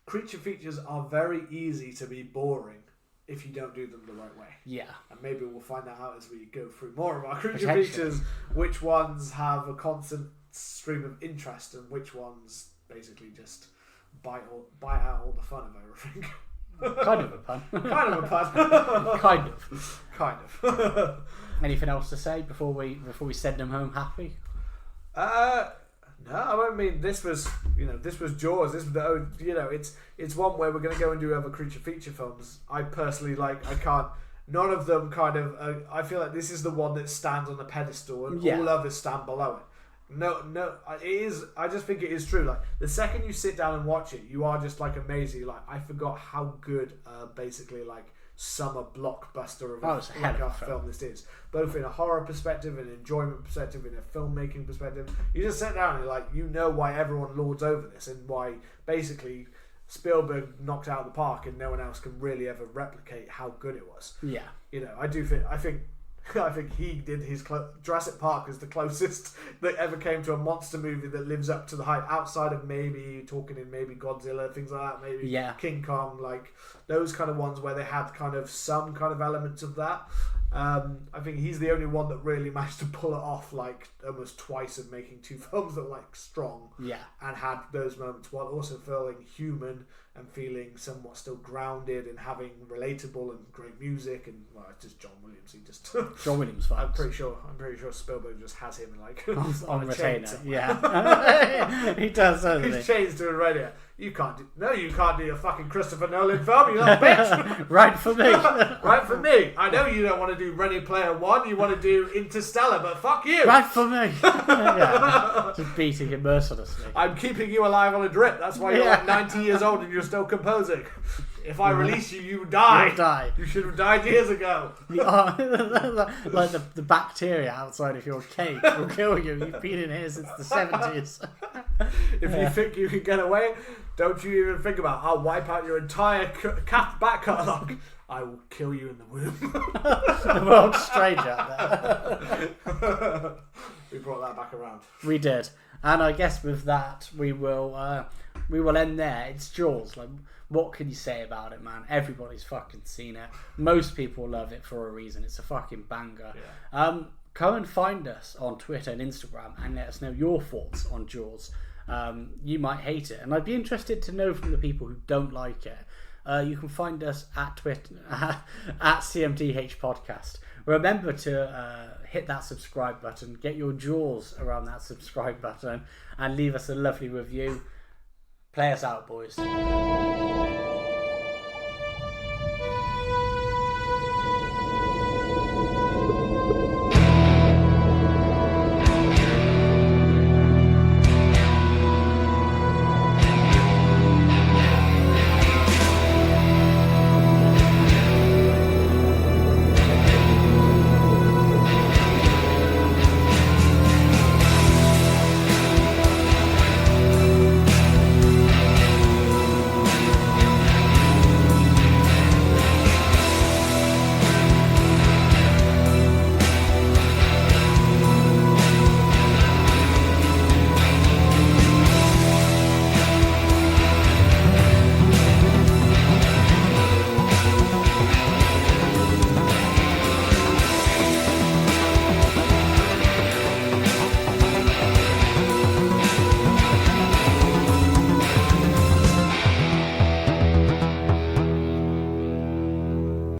Creature features are very easy to be boring if you don't do them the right way. Yeah. And maybe we'll find that out as we go through more of our creature features, which ones have a constant stream of interest and which ones basically just bite out all the fun of everything. Kind of a pun. Kind of. Anything else to say before we send them home happy? No, I mean this was Jaws. This was it's one where we're going to go and do other creature feature films. I personally I can't. None of them kind of. I feel like this is the one that stands on the pedestal, and all others stand below it. No, it is. I just think it is true. The second you sit down and watch it, you are just amazed. I forgot how good, basically summer blockbuster of a film this is, both in a horror perspective, an enjoyment perspective, in a filmmaking perspective. You just sit down and why everyone lords over this and why basically Spielberg knocked out of the park and no one else can really ever replicate how good it was. Yeah, I think he did his Jurassic Park is the closest that ever came to a monster movie that lives up to the hype, outside of maybe Godzilla, things like that, maybe King Kong, those kind of ones where they had kind of some kind of elements of that. I think he's the only one that really managed to pull it off almost twice of making two films that were strong and had those moments while also feeling human and feeling somewhat still grounded and having relatable and great music, and well, it's just John Williams. He just John Williams vibes. I'm pretty sure Spielberg just has him like on a retainer. chain Yeah, he does. Doesn't He's chains to a radio. You can't do a fucking Christopher Nolan film, you little bitch. Right for me. Right for me. I know you don't want to do Ready Player One. You want to do Interstellar, but fuck you. Right for me. Yeah, just beating him mercilessly. I'm keeping you alive on a drip. That's why you're like 90 years old and you're still composing. If I release you, you die. You'll die. You should have died years ago. Like the bacteria outside of your cake will kill you. You've been in here since the 70s. If you think you can get away, don't you even think about it. I'll wipe out your entire back catalogue. I will kill you in the womb. The world's strange out there. We brought that back around. We did. And I guess with that, we will end there. It's Jaws. Like, what can you say about it, man? Everybody's fucking seen it. Most people love it for a reason. It's a fucking banger. Yeah. Go and find us on Twitter and Instagram and let us know your thoughts on Jaws. You might hate it, and I'd be interested to know from the people who don't like it. You can find us at Twitter at CMTH Podcast. Remember to hit that subscribe button, get your jaws around that subscribe button, and leave us a lovely review. Play us out, boys.